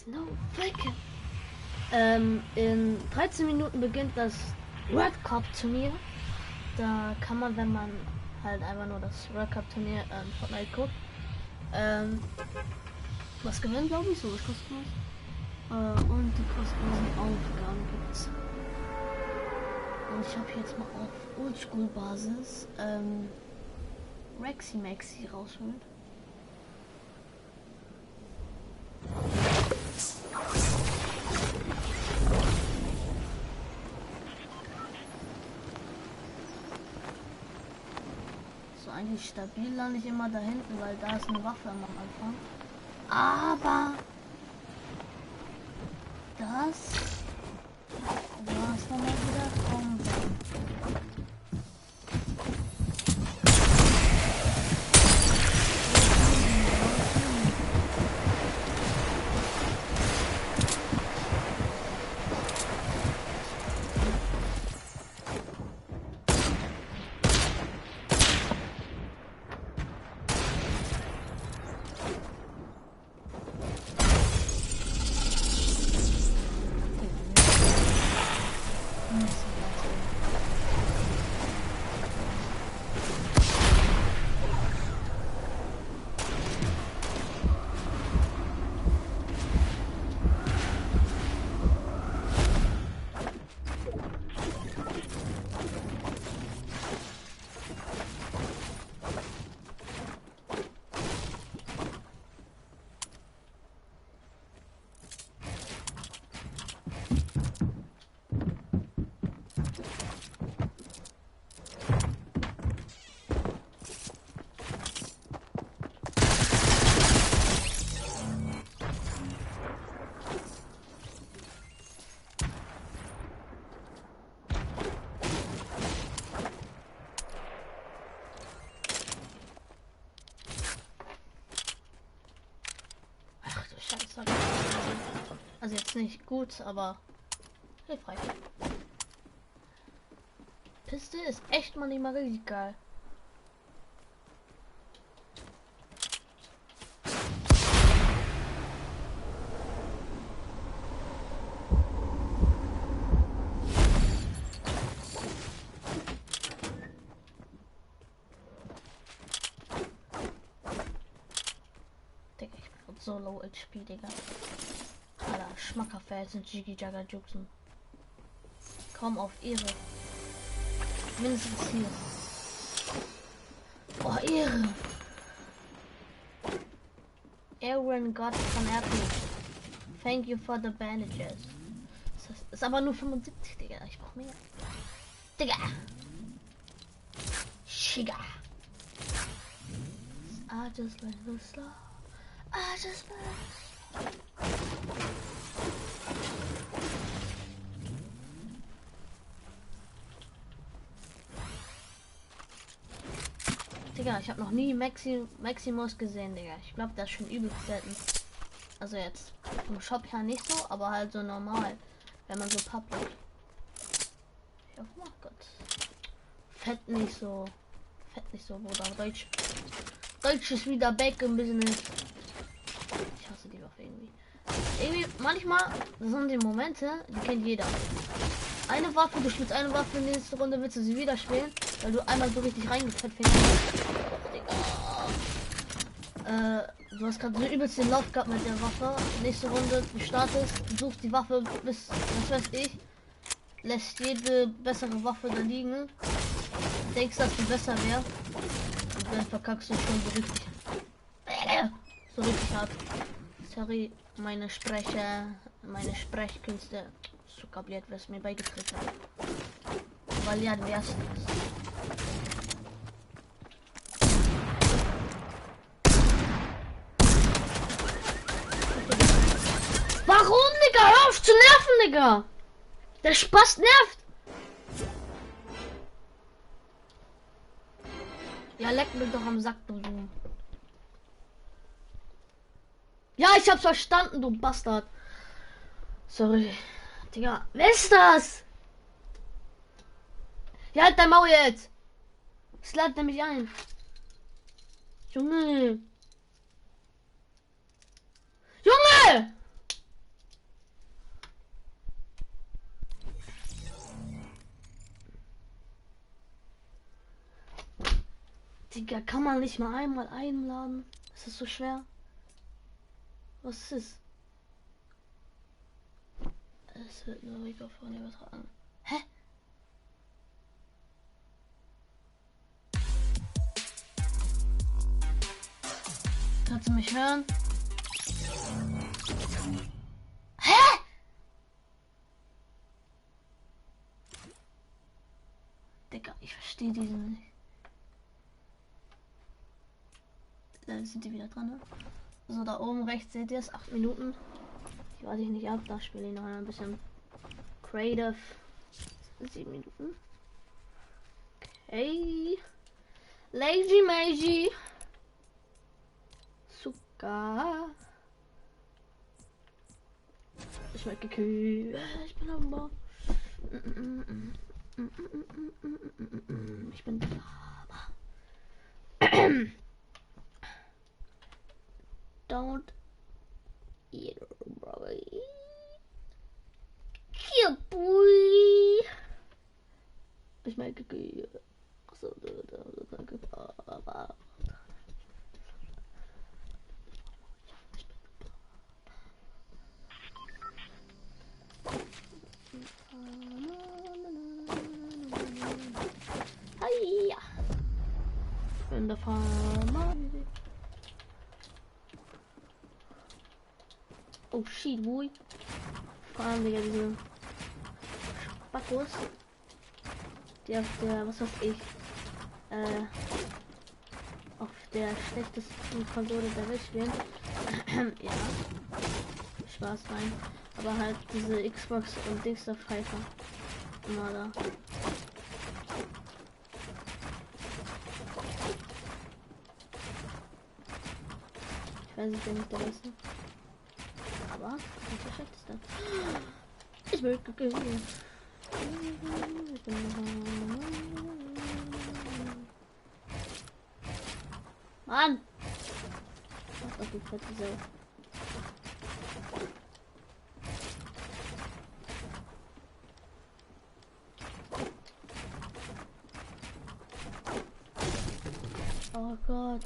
No freaking. In 13 Minuten beginnt das World Cup Turnier. Da kann man, wenn man halt einfach nur das World Cup Turnier Fortnite guckt, was gewinnen, glaube ich, so ist kostenlos. Und die kostenlosen Aufgaben gibt's. Und ich habe jetzt mal auf Oldschool Basis Rexy Maxi rausholt. So eigentlich stabil lande ich immer da hinten, weil da ist eine Waffe am Anfang. Aber das war's nochmal wieder kommen. Also jetzt nicht gut, aber hilfreich. Piste ist echt mal nicht mal richtig geil. Digga, ich bin so low HP, Digga. Alter, Schmackerfans sind Jiggy Jagger Juxen. Kaum auf Ehre. Mindestens hier. Oh, Ehre. Aaron Gott von RP. Thank you for the bandages. Das ist aber nur 75, Digga. Ich brauch mehr. Digga. Shiga. I just like the slow. I just like. Digga, ich habe noch nie Maximus gesehen, Digga. Ich glaube, das ist schon übelst selten. Also jetzt im Shop ja nicht so, aber halt so normal, wenn man so public. Ich hoffe, oh Gott. Fett nicht so, Bruder. Deutsch ist wieder back im Business. Ich hasse die Waffe irgendwie. Manchmal sind die Momente, die kennt jeder. Eine Waffe, du spielst eine Waffe, nächste Runde willst du sie wieder spielen, weil du einmal so richtig reingefetzt hast. Du hast gerade so übelst den Lauf gehabt mit der Waffe. Nächste Runde, du startest, du suchst die Waffe bis, was weiß ich, lässt jede bessere Waffe da liegen, denkst, dass die besser wäre und dann verkackst du schon so richtig. So richtig hart. Sorry, meine Sprechkünste. Zuckerbliert, was mir beigetreten hat. Weil ja, wer ist das? Warum, Digga? Hör auf zu nerven, Digga! Der Spaß nervt! Ja, leck mich doch am Sack, du. Ja, ich hab's verstanden, du Bastard. Sorry. Digga, wer ist das? Ja, halt dein Maul jetzt. Es ladet nämlich ein. Junge. Junge! Digga, kann man nicht mal einmal einladen? Das ist so schwer. Was ist es? Es wird nur Mikrofon übertragen. Hä? Kannst du mich hören? Hä? Digga, ich verstehe diesen nicht. Da sind die wieder dran, ne? So, da oben rechts seht ihr es, 8 Minuten. Ich warte ich nicht ab, da spiele ich noch ein bisschen Creative. 7 Minuten. Okay. Lazy Magie. Zucker. Ich schmecke Kühe. Ich bin am Bau. Ich bin Lava. Don't eat boy. Here, boy. Ich schmecke Kühe. Achso, danke. In der Farmer. Oh shit, boy. Vor allem, Digga, diese Spackos. Die auf der, was weiß ich, auf der schlechtesten Konsole der Welt spielen. Ja. Spaß rein. Aber halt diese Xbox und Dings der Pfeifer. Immer da. Ich weiß nicht, wer nicht der Beste. Aber nicht der Schlechteste. Ich will gehen. Mann! Ach, die fette Sau. Oh Gott.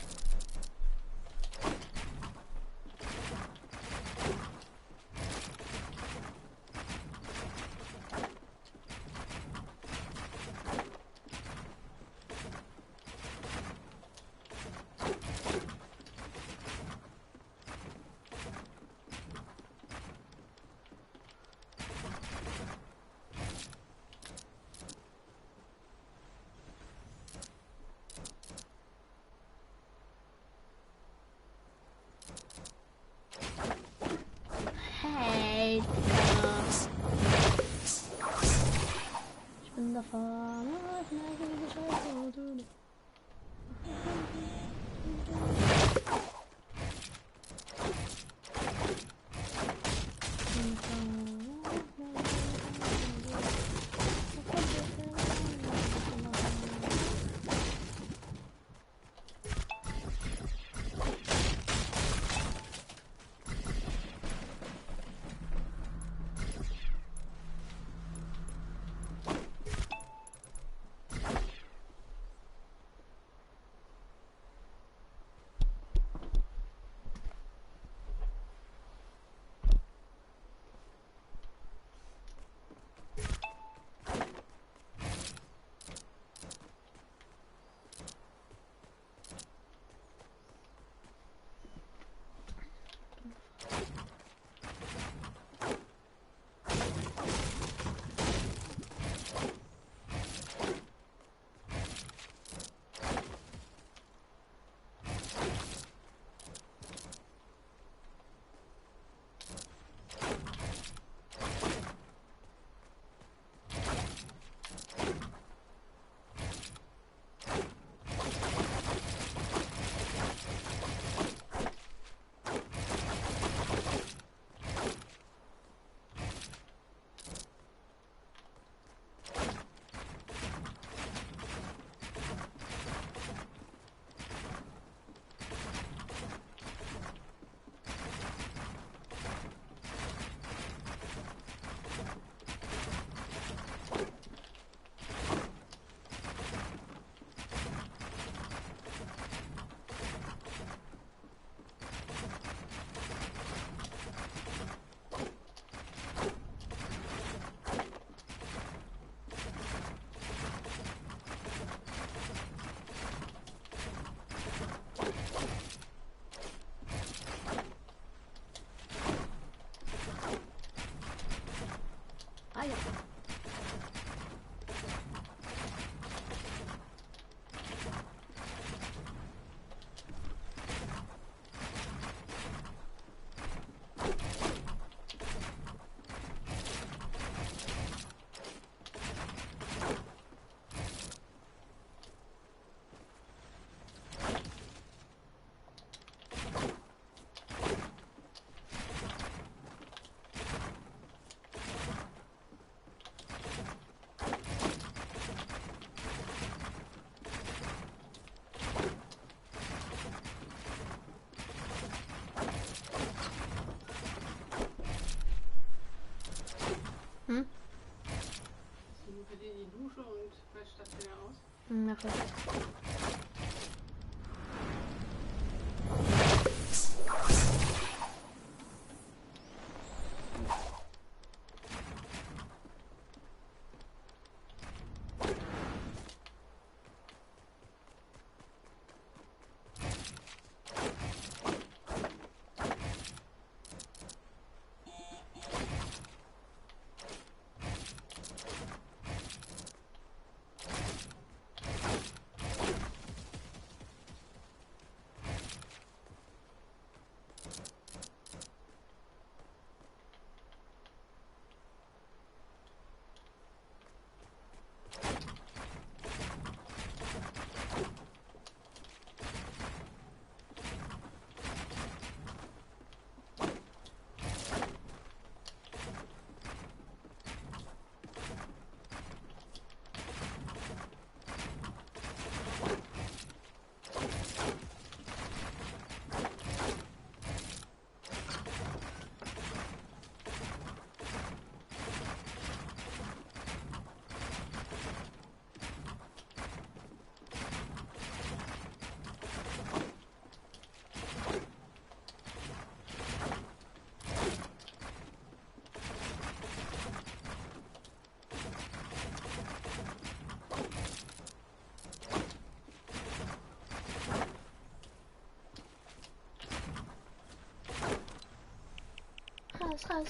nervig.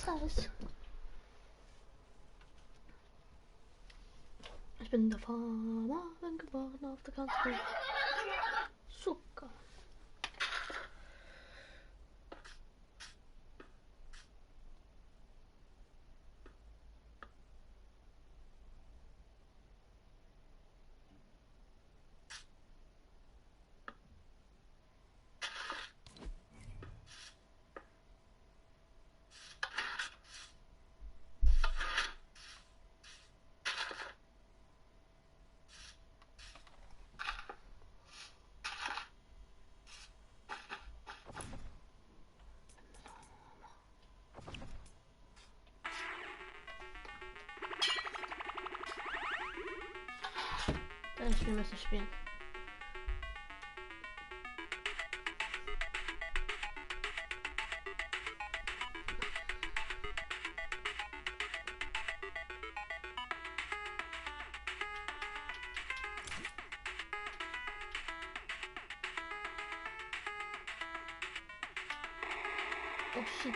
Raus. Ich bin der Farmer, bin geboren auf der Kanzel. Zucker. Wir müssen spielen. Oh shit.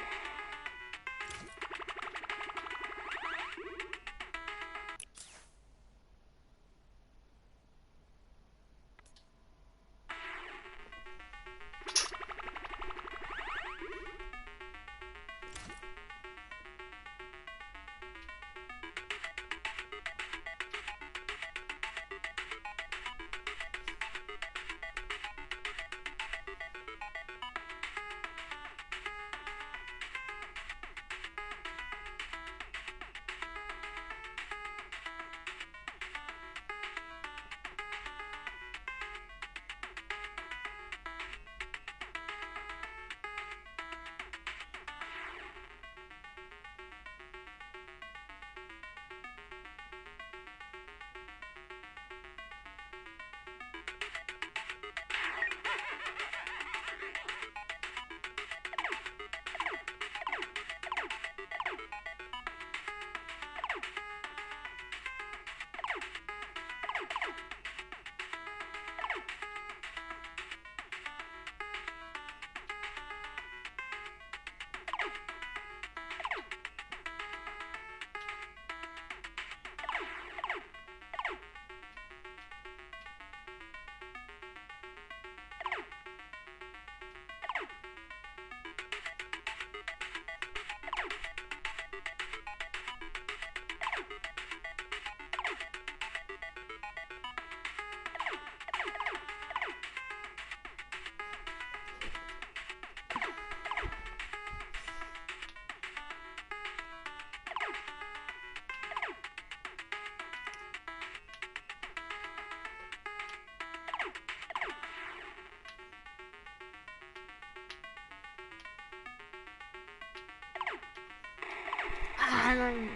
Ah, nein.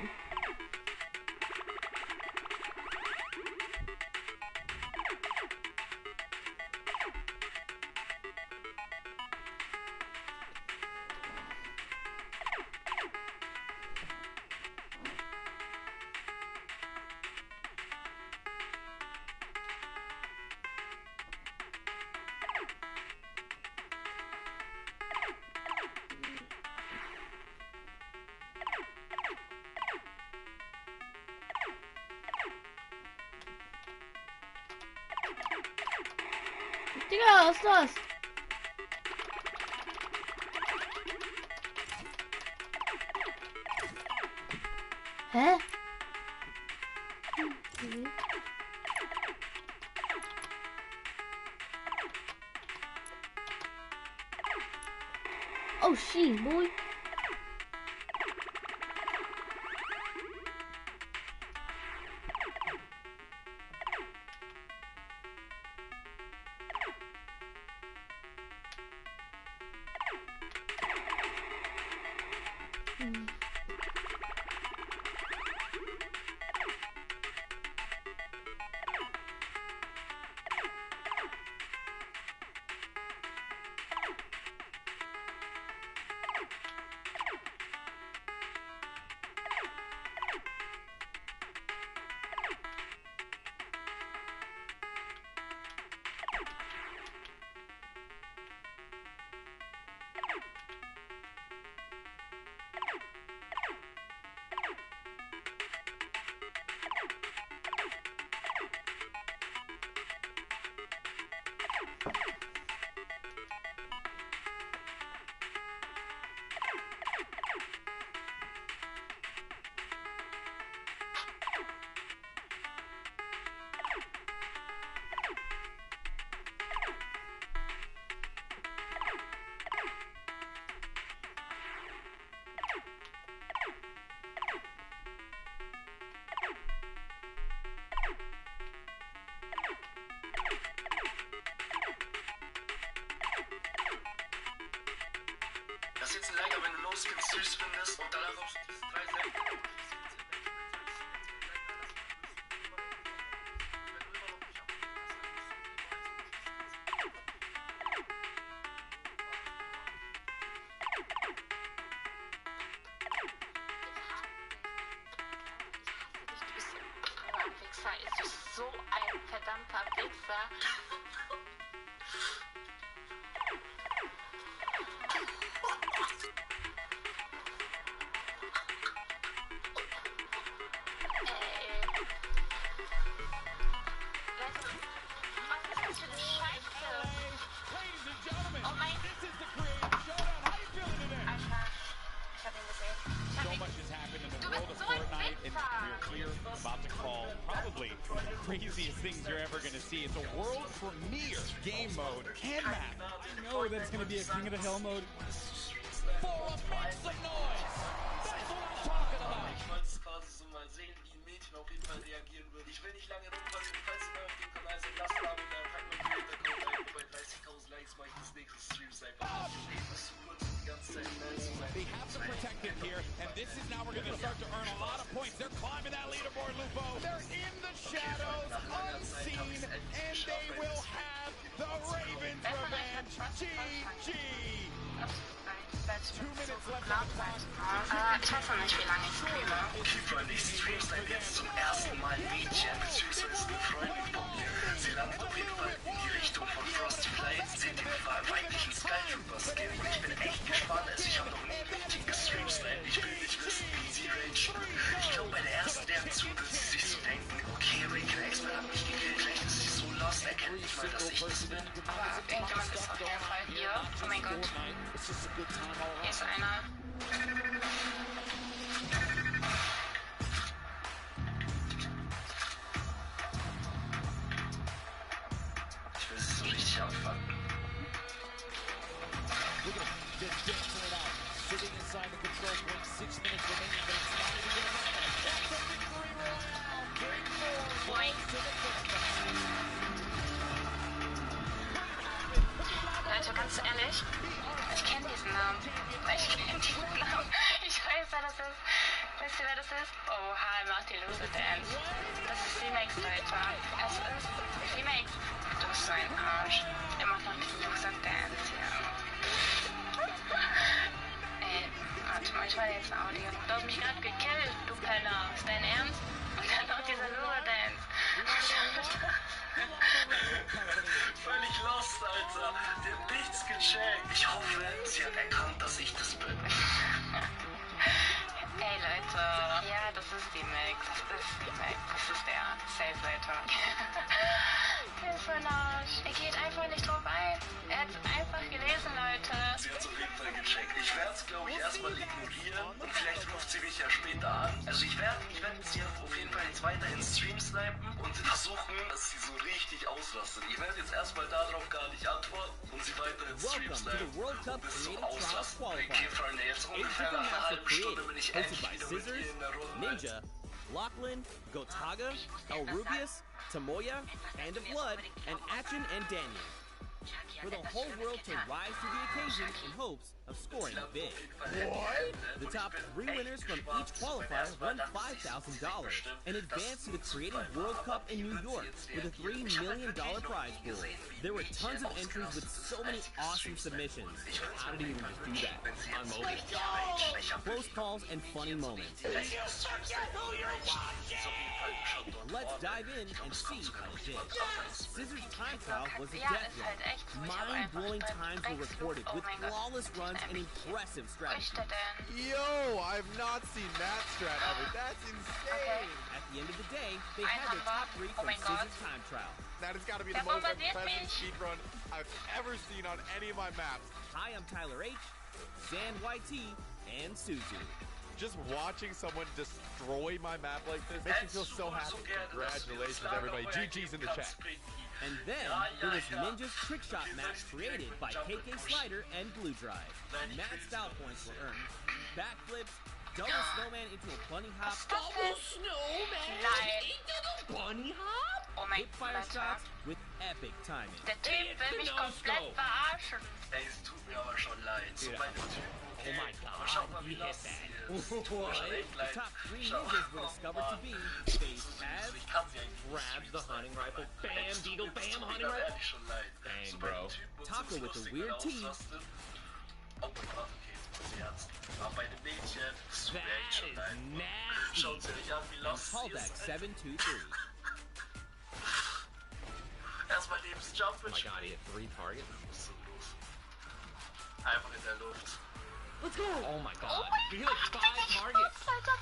Was ist das? Hä? Oh, she, boy. Das ist jetzt ein Lager, wenn du Loskins süß findest und danach auf diese 3 Seiten. Ist so ein verdammter Wichser. So much has happened in the world of Fortnite, and we're here about to call probably the craziest things you're ever going to see. It's a world premiere game mode and map. I know that it's going to be a King of the Hill mode. Full of make some noise. That's what I'm talking about. Ich wollte es quasi so mal sehen, wie ein Mädchen auf jeden Fall reagieren würde. Ich will nicht lange rumquatschen, falls ihr neu auf dem Kanal seid, lasst da und dann packen wir den Account ein. Bei 30.000 Likes mache ich das nächste Stream einfach. Ich muss so kurz die ganze Zeit They have to protect it here, and this is now we're going to start to earn a lot of points. They're climbing that leaderboard, Lupo. They're in the shadows, unseen, and they will have the Ravens revenge. GG. 2 minutes left on the clock. Ich weiß noch nicht, wie lange ich streame. Okay, Freunde, ich stream seit jetzt zum ersten Mal Mädchen, beziehungsweise eine Freundin von mir. Sie landet auf jeden Fall in die Richtung von Frosty Flame. Seht den weiblichen Skytrooper-Skin. Ich bin echt gespannt, also ich habe noch nie Mädchen gestreamt. Ich will nicht wissen, wie sie ragen. Ich glaube, bei der ersten Reaktion wird sie sich so denken, okay, Raken X-Men hat mich gekillt, vielleicht ist sie so lost, erkennt nicht mal, dass ich das bin. Aber irgendjemand ist auf jeden Fall hier. Oh mein Gott. Hier ist einer. Ich will sie so richtig anfangen. Sitting inside the control point, 6 minutes remaining, but it's not even going to matter. That's a victory royale. Game 4 goes to the Pistons. Leute, ganz ehrlich, ich kenne diesen Namen. Ich weiß, wer das ist. Wisst ihr, wer das ist? Oha, er macht die Loser Dance. Das ist Remix, Leute. Es ist Remix. Du bist so ein Arsch. Er macht noch die Loser Dance hier. Ey, warte mal, ich war jetzt ein Audio. Du hast mich gerade gekillt, du Penner. Ist dein Ernst? Und dann noch dieser Loser Dance. Völlig lost, Alter. Der hat nichts gecheckt. Ich hoffe, sie hat erkannt, dass ich das bin. Ey, Leute. Ja, das ist die Mix. Das ist die Mix. Das ist der. Safe, Leute. Der ist so ein Arsch. Er geht einfach nicht drauf ein. Er hat es einfach gelesen, Leute. Sie hat es auf jeden Fall gecheckt. Ich werde es, glaube ich, erstmal ignorieren und vielleicht ruft sie mich ja später an. Also ich werd sie auf jeden Fall jetzt weiter in Stream snipen und versuchen, dass sie so richtig ausrastet. Ich werde jetzt erstmal darauf gar nicht antworten und sie weiter in Stream snipen bis so ausrasten. Okay, Freunde, jetzt ungefähr nach einer halben Stunde bin ich endlich wieder mit ihr in der Runde. Ninja, Lachlan, Gotaga, El Rubius, Tamoya, Hand of Blood, and Achin and Daniel. For the whole world to rise to the occasion in hopes of scoring big. What? The top 3 winners from each qualifier won $5,000 and advanced to the Creative World Cup in New York with a $3 million prize pool. There were tons of entries with so many awesome submissions. How did he even just do that on mobile? Close calls and funny moments. Let's dive in and see how it did. Scissors time trial was a death run. Mind-blowing times were recorded with flawless runs and impressive Wo ist strategy. der denn? Yo, I've not seen that strat ever. That's insane. At the end of the day, they had their top 3 Oh from my God. Scissors time trial. That has got to be Der the most bombardiert impressive mich. speedrun I've ever seen on any of my maps. Hi, I'm Tyler H, Zan YT, and Suzu. Just watching someone destroy my map like this makes me feel so happy. Congratulations, everybody. GG's in the chat. And then there was Ninja's trick shot map created by KK Slider and Blue Drive. Mad style points were earned. Backflips, double snowman into a bunny hop, Nein. Oh mein hip fire Gott, shots with epic timing. der Typ will mich komplett verarschen. Ey, es tut mir aber schon leid. So meine Typen. Oh my Aber schau mal, god, wie he hit lost that. sie ist. Tut mir schon echt The leid. top 3 Schau ninjas were mal, discovered to be Mann. Face Taz, Ich kann sie eigentlich Grabs the hunting rifle. Bam, Deagle, bam, Tut mir hunting ganz rifle. ehrlich schon leid. Dang, So bro. meine Typen und so Taco with the lustig, weird wenn er teeth. ausrastet. Oh mein Gott, okay, jetzt muss sie ernst. Aber bei den Mädchen, es tut mir echt that schon is leid. nasty. Schaut sie nicht an, wie lost sie Callback ist. 723. Erstmal neben das Jump Oh my god, he hit 3 targets. So los. Einfach in der Luft. Let's go! Oh my god. He hit like 5 targets.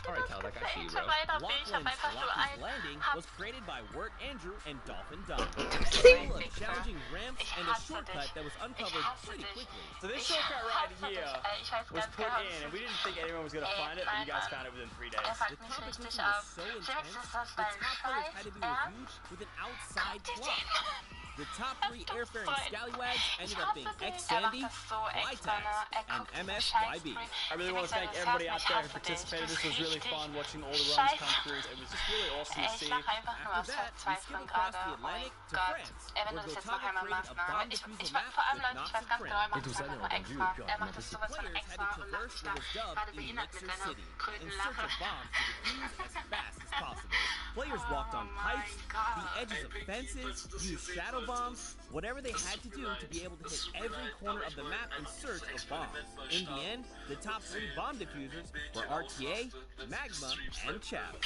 Alright, Cal, that got you, bro. Lachlan's einfach nur Lucky's ein landing was created by Wirt Andrew and Dolphin Dumb. bist Full of ein challenging ramps Ich and a hasse shortcut dich. that was uncovered pretty quickly. So this Ich shortcut right hasse here dich, ey. Ich weiß was ganz put genau, in, and we didn't think anyone was gonna Ey, find it, but you nein, guys Mann. found it within 3 Er days. fuckt The mich competition richtig was ab. so Felix, intense, ist das the dein top players had to Scheiß be reviewed Ernst? with an outside Guck dir clock. den The top 3 airfaring Freund. scallywags ended Ich up hasse being den. X Er macht Sandy, das so extra, ne? Y-Tax, Er and guckt diesen MSYB. Scheiß. I really want to thank everybody out there who participated. This was really fun watching all the runs come through. It was just really awesome to Ich see. lach einfach nur aus After that, we skip Verzweiflung across gerade. the Oh mein Atlantic to Gott. France, Er will where das jetzt Gotaga noch einmal created a machen. bomb Ich defusal vor map allem, with Leute, ich knocks weiß and ganz genau, er friends. macht das einfach nur extra. Er macht das sowas von Players had extra to und traverse macht what was dubbed gerade behindert Elixir mit seiner City in kröten search Lache. of bombs to defuse as fast as possible. Players walked on Oh pipes, my God. the edges of fences, used shadow bombs, whatever they had to do to be able to hit every corner of the map in search of bombs. In the end, the top 3 bomb diffusers were RTA, Magma, and Chav.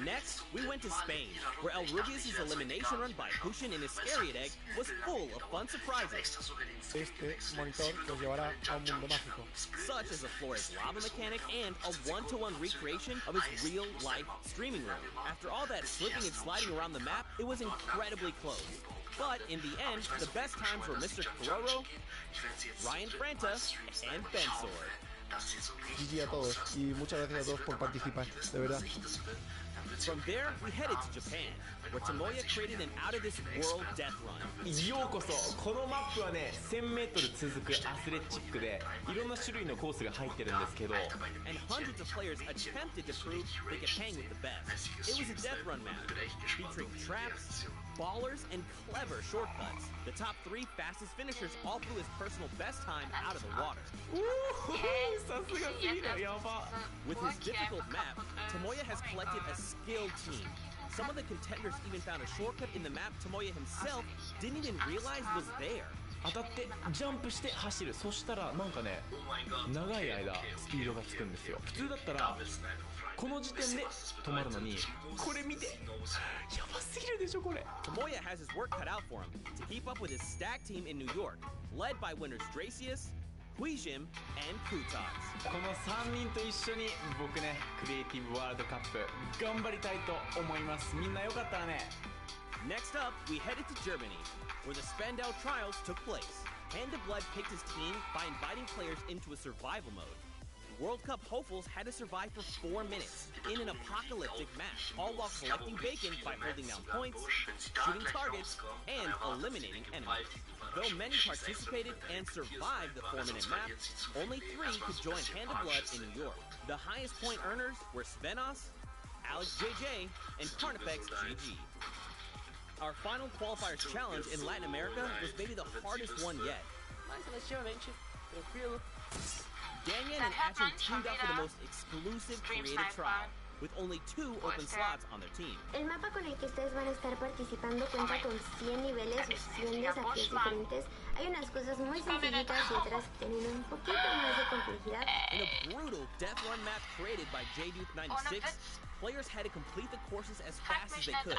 Next, we went to Spain, where El Rubius' elimination run by Pushin in Iscariot Egg was full of fun surprises, Este monitor los llevará a un mundo mágico. such as a Flores lava mechanic and a one-to-one recreation of his real-life streaming room. After all that flipping and sliding around the map, it was incredibly close. But in the end, the best times were Mr. Cororo, Ryan Franta, and Ben Sword. GG a todos y muchas gracias a todos por participar, de verdad. From there, we headed to Japan, where Tomoya created an out-of-this-world death run. ようこそ。このマップはね 1000m 続くアスレチックでいろんな種類のコースが入ってるんですけど And hundreds of players attempted to prove they could hang with the best. It was a death run map, featuring traps, ballers, and clever shortcuts. The top 3 fastest finishers all flew his personal best time out of the water. さすがすぎる。やば。 With his difficult map, Tomoya has collected a skilled team. Some of the contenders even found a shortcut in the map Tomoya himself didn't even realize was there. 当たってジャンプして走る。そしたらなんかね長い間スピードがつくんですよ。普通だったらこの時点で止まるのにこれ見てやばすぎるでしょこれ。 Tomoya has his work cut out for him to keep up with his stack team in New York, led by winners Dracius, Huijim, and Kutox. この3人と一緒に僕ねクリエイティブワールドカップ頑張りたいと思います。みんなよかったらね Next up, we headed to Germany, where the Spandau trials took place. Hand of Blood picked his team by inviting players into a survival mode. World Cup hopefuls had to survive for 4 minutes in an apocalyptic match, all while collecting bacon by holding down points, shooting targets, and eliminating enemies. Though many participated and survived the 4-minute map, only 3 could join Hand of Blood in New York. The highest point earners were Svenos, Alex JJ, and Carnifex GG. Our final qualifiers challenge in Latin America was maybe the hardest one yet. Ganyan and Atchin teamed up for the most exclusive creative trial, with only 2 open slots on their team. El mapa con el que ustedes van a estar participando cuenta con 100 niveles o 100 desafíos diferentes. Hay unas cosas muy sencillitas y otras que tienen un poquito más de complejidad. In a brutal death run map created by JDuke96, players had to complete the courses as fast as they could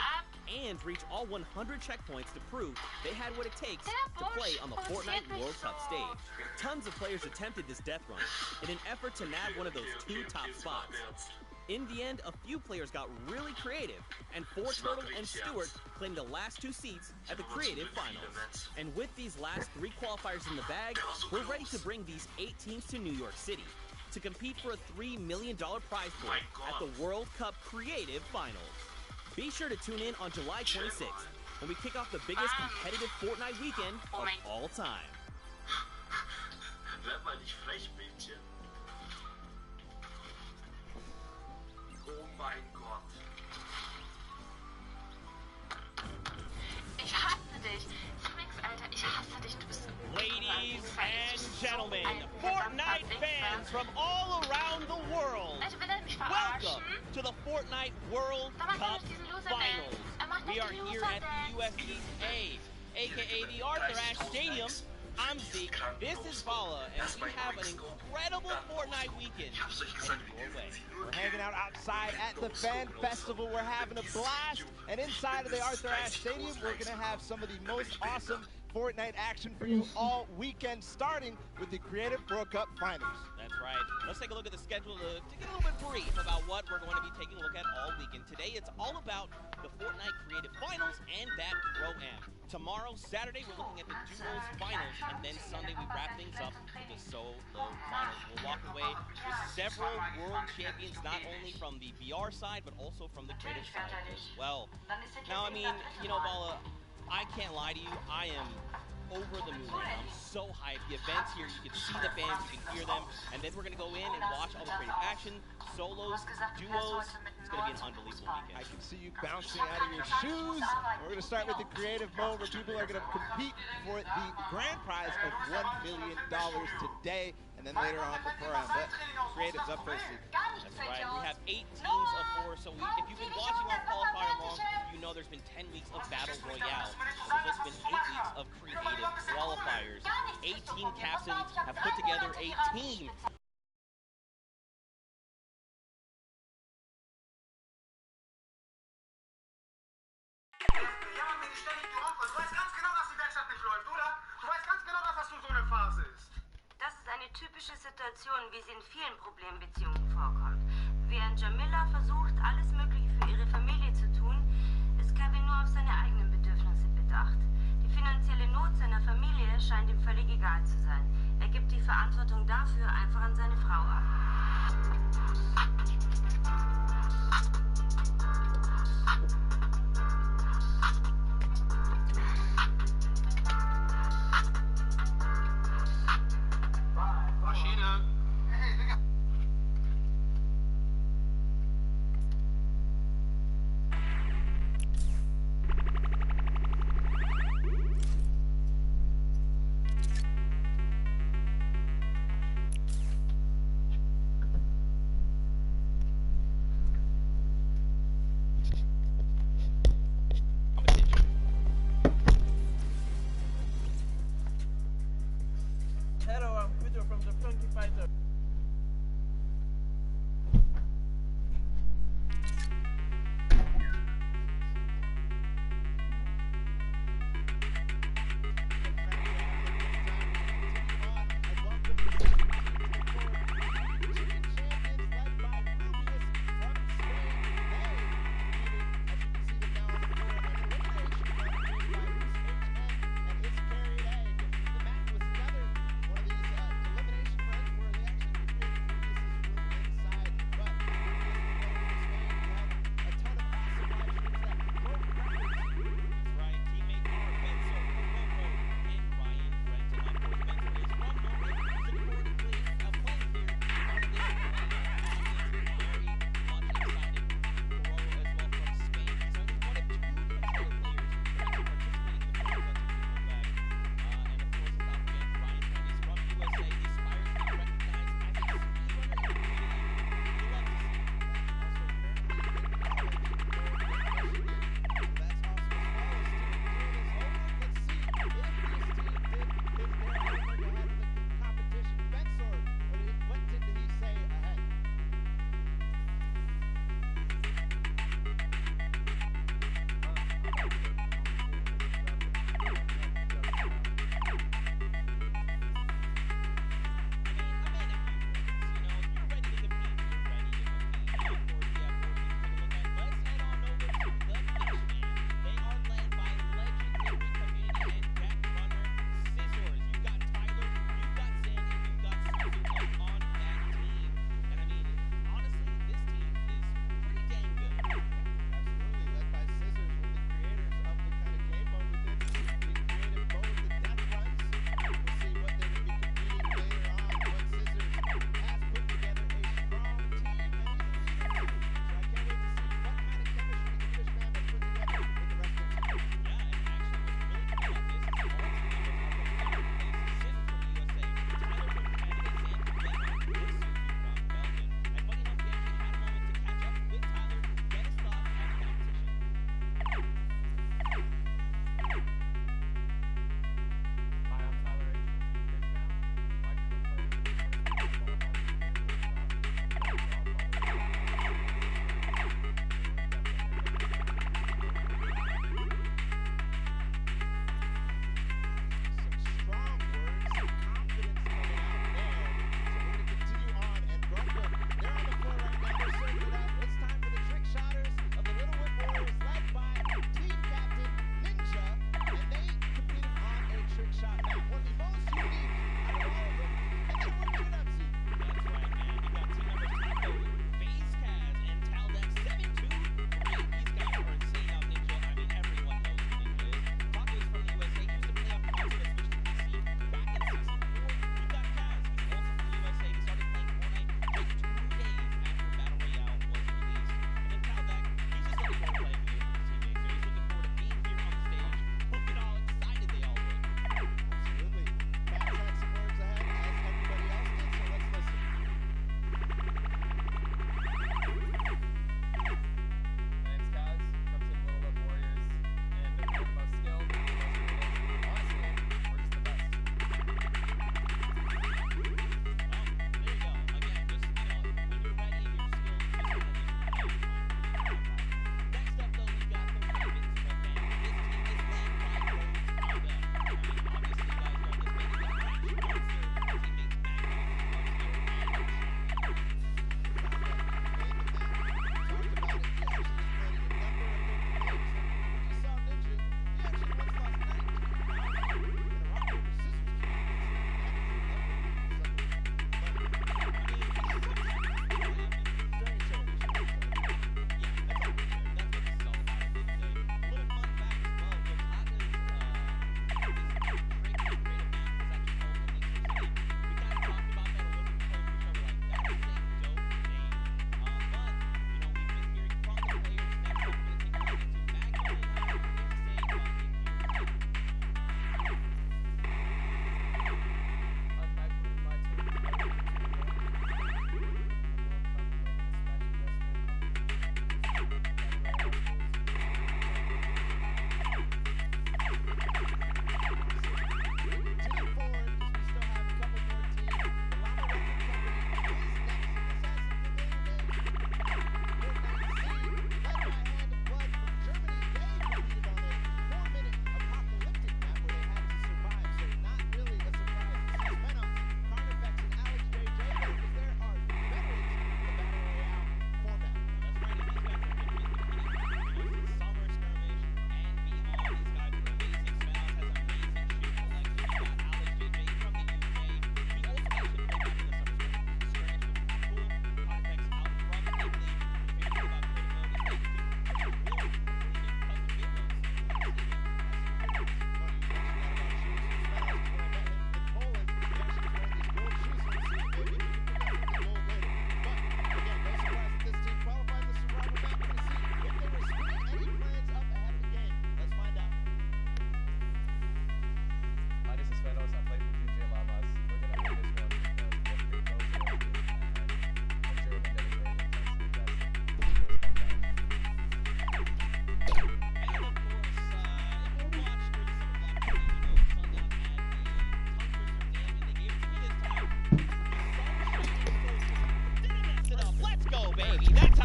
and reach all 100 checkpoints to prove they had what it takes to play on the Fortnite World Cup stage. Tons of players attempted this death run in an effort to nab one of those 2 top spots. In the end, a few players got really creative, and Turtle and Stewart claimed the last 2 seats at the Creative Finals. And with these last 3 qualifiers in the bag, we're ready to bring these 8 teams to New York City to compete for a $3 million prize pool at the World Cup Creative Finals. Be sure to tune in on July 26th when we kick off the biggest competitive Fortnite weekend of all time. Werd mal nicht frech, Mädchen. Oh mein Gott. Ich hasse dich. Smix, Alter, ich hasse dich. Du bist Ladies and gentlemen, Fortnite fans from all around the world, welcome to the Fortnite World Cup Finals. We are here at the USDA, aka the Arthur Ashe Stadium. I'm Zeke, this is Vala, and we have an incredible Fortnite weekend heading your way. We're hanging out outside at the Fan Festival. We're having a blast. And inside of the Arthur Ashe Stadium, we're going to have some of the most awesome Fortnite action for you all weekend, starting with the Creative World Cup Finals. That's right. Let's take a look at the schedule to get a little bit brief about what we're going to be taking a look at all weekend. Today, it's all about the Fortnite Creative Finals and that Pro-Am. Tomorrow, Saturday, we're looking at the Duos Finals, and then Sunday, we wrap things up with the Solo Finals. We'll walk away with several world champions, not only from the VR side, but also from the creative side as well. Now, I mean, you know, Vala, I can't lie to you, I am over the moon right now. I'm so hyped. The events here, you can see the fans, you can hear them, and then we're going to go in and watch all the creative action, solos, duos. It's going to be an unbelievable weekend. I can see you bouncing out of your shoes. We're going to start with the creative mode where people are going to compete for the grand prize of $1 million today, and then later on the program. But creative's up first. That's right. We have 8 teams of 4, so if you've been watching our qualifier long, you know there's been 10 weeks of Battle Royale. There's also been 8 weeks of creative qualifiers. 18 captains have put together a team. Das ist eine typische Situation, wie sie in vielen Problembeziehungen vorkommt. Während Jamila versucht, alles Mögliche für ihre Familie zu tun, ist Kevin nur auf seine eigenen Bedürfnisse bedacht. Die finanzielle Not seiner Familie scheint ihm völlig egal zu sein. Er gibt die Verantwortung dafür einfach an seine Frau ab.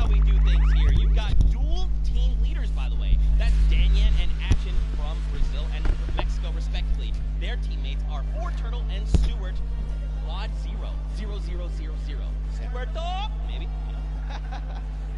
how we do things here. You've got dual team leaders, by the way. That's Danyan and Action from Brazil and Mexico, respectively. Their teammates are Fortnite and Stewart. Quad 0, 0, 0, 0, 0. Stuarto, maybe.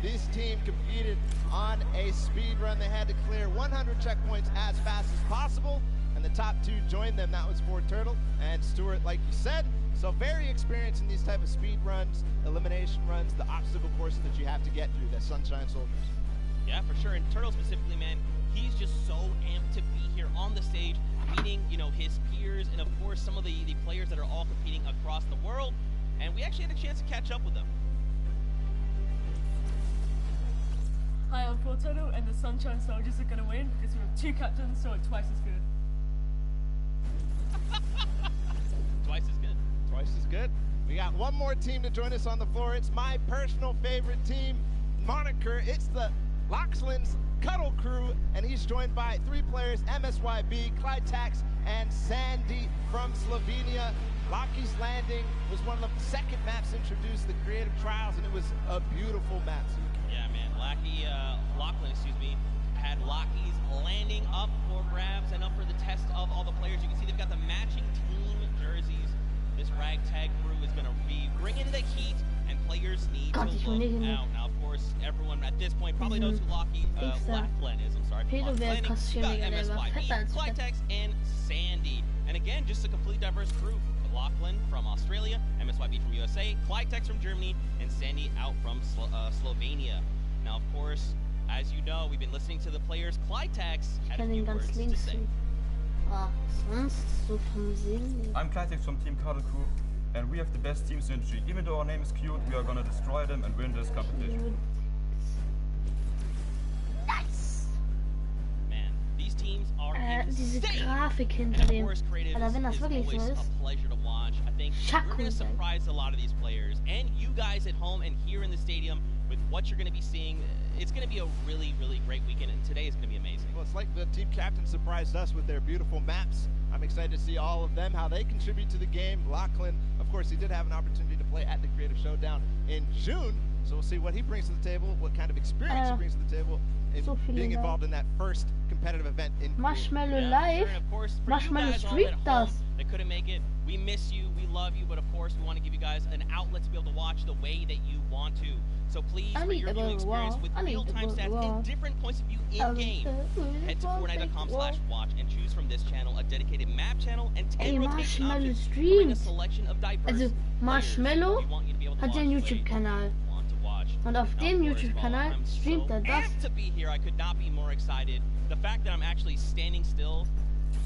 This team competed on a speed run. They had to clear 100 checkpoints as fast as possible, and the top two joined them. That was Fortnite and Stewart, like you said. So very experienced in these type of speed runs, elimination runs, the obstacle courses that you have to get through, the Sunshine Soldiers. Yeah, for sure. And Turtle specifically, man, he's just so amped to be here on the stage, meeting, you know, his peers and, of course, some of the players that are all competing across the world. And we actually had a chance to catch up with them. Hi, I'm Fortnite, and the Sunshine Soldiers are going to win because we have two captains, so it's twice as good. Twice as good. Twice as good. We got one more team to join us on the floor. It's my personal favorite team moniker. It's the Loxland's Cuddle Crew, and he's joined by three players, MSYB, Clytax, and Sandy from Slovenia. Lockie's Landing was one of the second maps introduced, the creative trials, and it was a beautiful map. Yeah, man. Lachlan, had Lockie's Landing up for grabs and up for the test of all the players. You can see they've got the matching team jerseys. This ragtag crew is going to be bringing the heat, and players need to look out. Now, of course, everyone at this point probably knows who Lachlan is. I'm sorry. MSYB, Clytax, and Sandy. And again, just a complete diverse crew. Lachlan from Australia, MSYB from USA, Clytax from Germany, and Sandy out from Slovenia. Now, of course, as you know, we've been listening to the players. Clytax had a few words to say. I'm Clytax from Team Cuddle Crew, and we have the best team synergy. Even though our name is cute, we are gonna destroy them and win this competition. Nice! Man, these teams are diese insane. Grafik hinter dem. Course, Alter, wenn das wirklich so ist. A pleasure to watch. I think we're going to surprise a lot of these players and you guys at home and here in the stadium with what you're going to be seeing. It's going to be a really, really great weekend, and today is going to be amazing. Well, it's like the team captain surprised us with their beautiful maps. I'm excited to see all of them, how they contribute to the game. Lachlan, of course, he did have an opportunity to play at the Creative Showdown in June, so we'll see what he brings to the table, what kind of experience he brings to the table in being involved in that first competitive event in Marshmallow Live. Marshmallow streamt das. They couldn't make it. We miss you, we love you, but of course we want to give you guys an outlet to be able to watch the way that you want to. So please, for your viewing experience with real-time stats and different points of view in-game, head to Fortnite.com/watch and choose from this channel a dedicated map channel and 10 rotation options covering a selection of diverse also Marshmallow hat ja einen YouTube-Kanal. Und auf dem YouTube-Kanal streamt er das. To be here, I could not be more excited. The fact that I'm actually standing still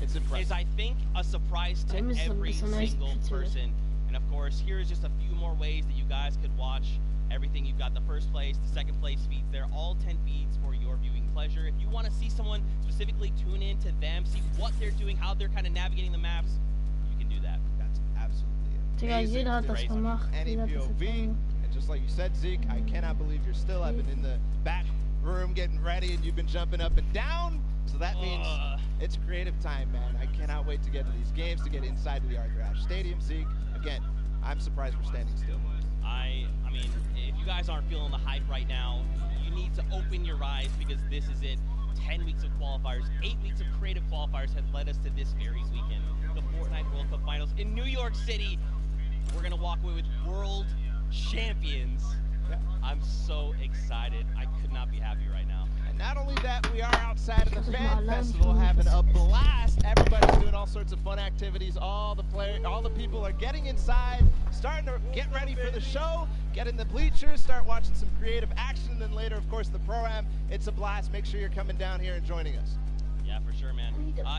is, I think, a surprise to every single person. And of course, here's just a few more ways that you guys could watch everything. You've got the first place, the second place feeds. They're all 10 feeds for your viewing pleasure. If you want to see someone specifically, tune in to them, see what they're doing, how they're kind of navigating the maps, you can do that. That's absolutely amazing. Jeder hat das gemacht. Any POV, and just like you said, Zeke, I cannot believe you're still up and in the back room getting ready, and you've been jumping up and down. So that means it's creative time, man. I cannot wait to get to these games, to get inside to the Arthur Ashe Stadium. Zeke, again, I'm surprised we're standing still. I mean, if you guys aren't feeling the hype right now, you need to open your eyes because this is it. 10 weeks of qualifiers, 8 weeks of creative qualifiers have led us to this very weekend. The Fortnite World Cup Finals in New York City. We're going to walk away with world champions. I'm so excited. I could not be happier right now. And not only that, we are outside of the fan festival having a blast. Everybody's doing all sorts of fun activities. All the people are getting inside, starting to get ready for the show, get in the bleachers, start watching some creative action, and then later, of course, the pro-am. It's a blast. Make sure you're coming down here and joining us. Yeah, for sure, man.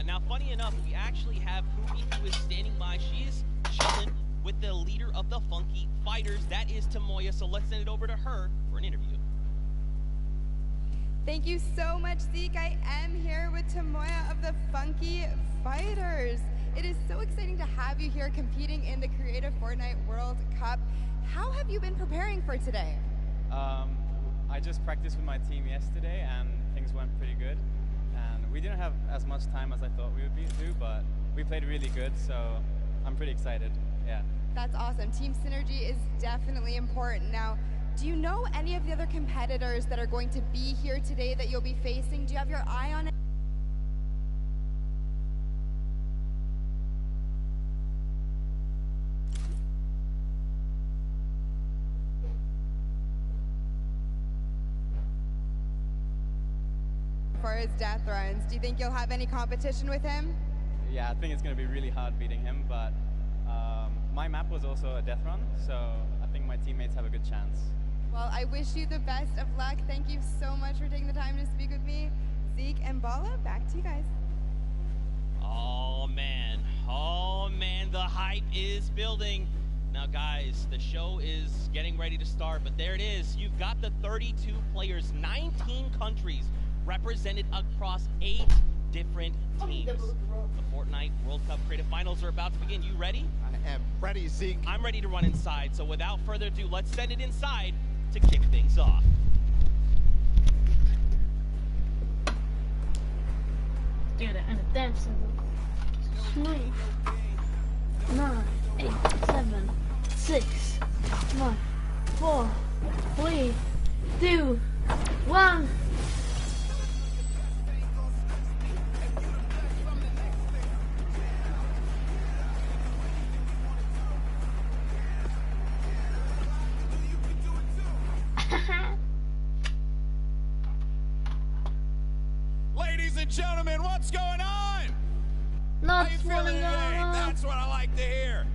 Now, funny enough, we actually have Poopy who is standing by. She is chilling with the leader of the Funky Fighters. That is Tamoya, so let's send it over to her for an interview. Thank you so much, Zeke. I am here with Tamoya of the Funky Fighters. It is so exciting to have you here competing in the Creative Fortnite World Cup. How have you been preparing for today? I just practiced with my team yesterday and things went pretty good. And we didn't have as much time as I thought we would do, but we played really good, so I'm pretty excited. Yeah. That's awesome. Team synergy is definitely important. Now, Do you know any of the other competitors that are going to be here today that you'll be facing? Do you have your eye on it? For his death runs, do you think you'll have any competition with him? Yeah, I think it's going to be really hard beating him, but my map was also a death run, so I think my teammates have a good chance. Well, I wish you the best of luck. Thank you so much for taking the time to speak with me. Zeke and Bala, back to you guys. Oh man, the hype is building. Now guys, the show is getting ready to start, but there it is. You've got the 32 players, 19 countries represented across 8 different teams. The Fortnite World Cup Creative Finals are about to begin. You ready? I am ready, Zeke. I'm ready to run inside, so without further ado, let's send it inside to kick things off. Dude, and a dance symbol. 3, 9, 8, 7, 6, 5, 4, 3, 2, 1. Ladies and gentlemen, what's going on? How you feeling today? That's what I like to hear.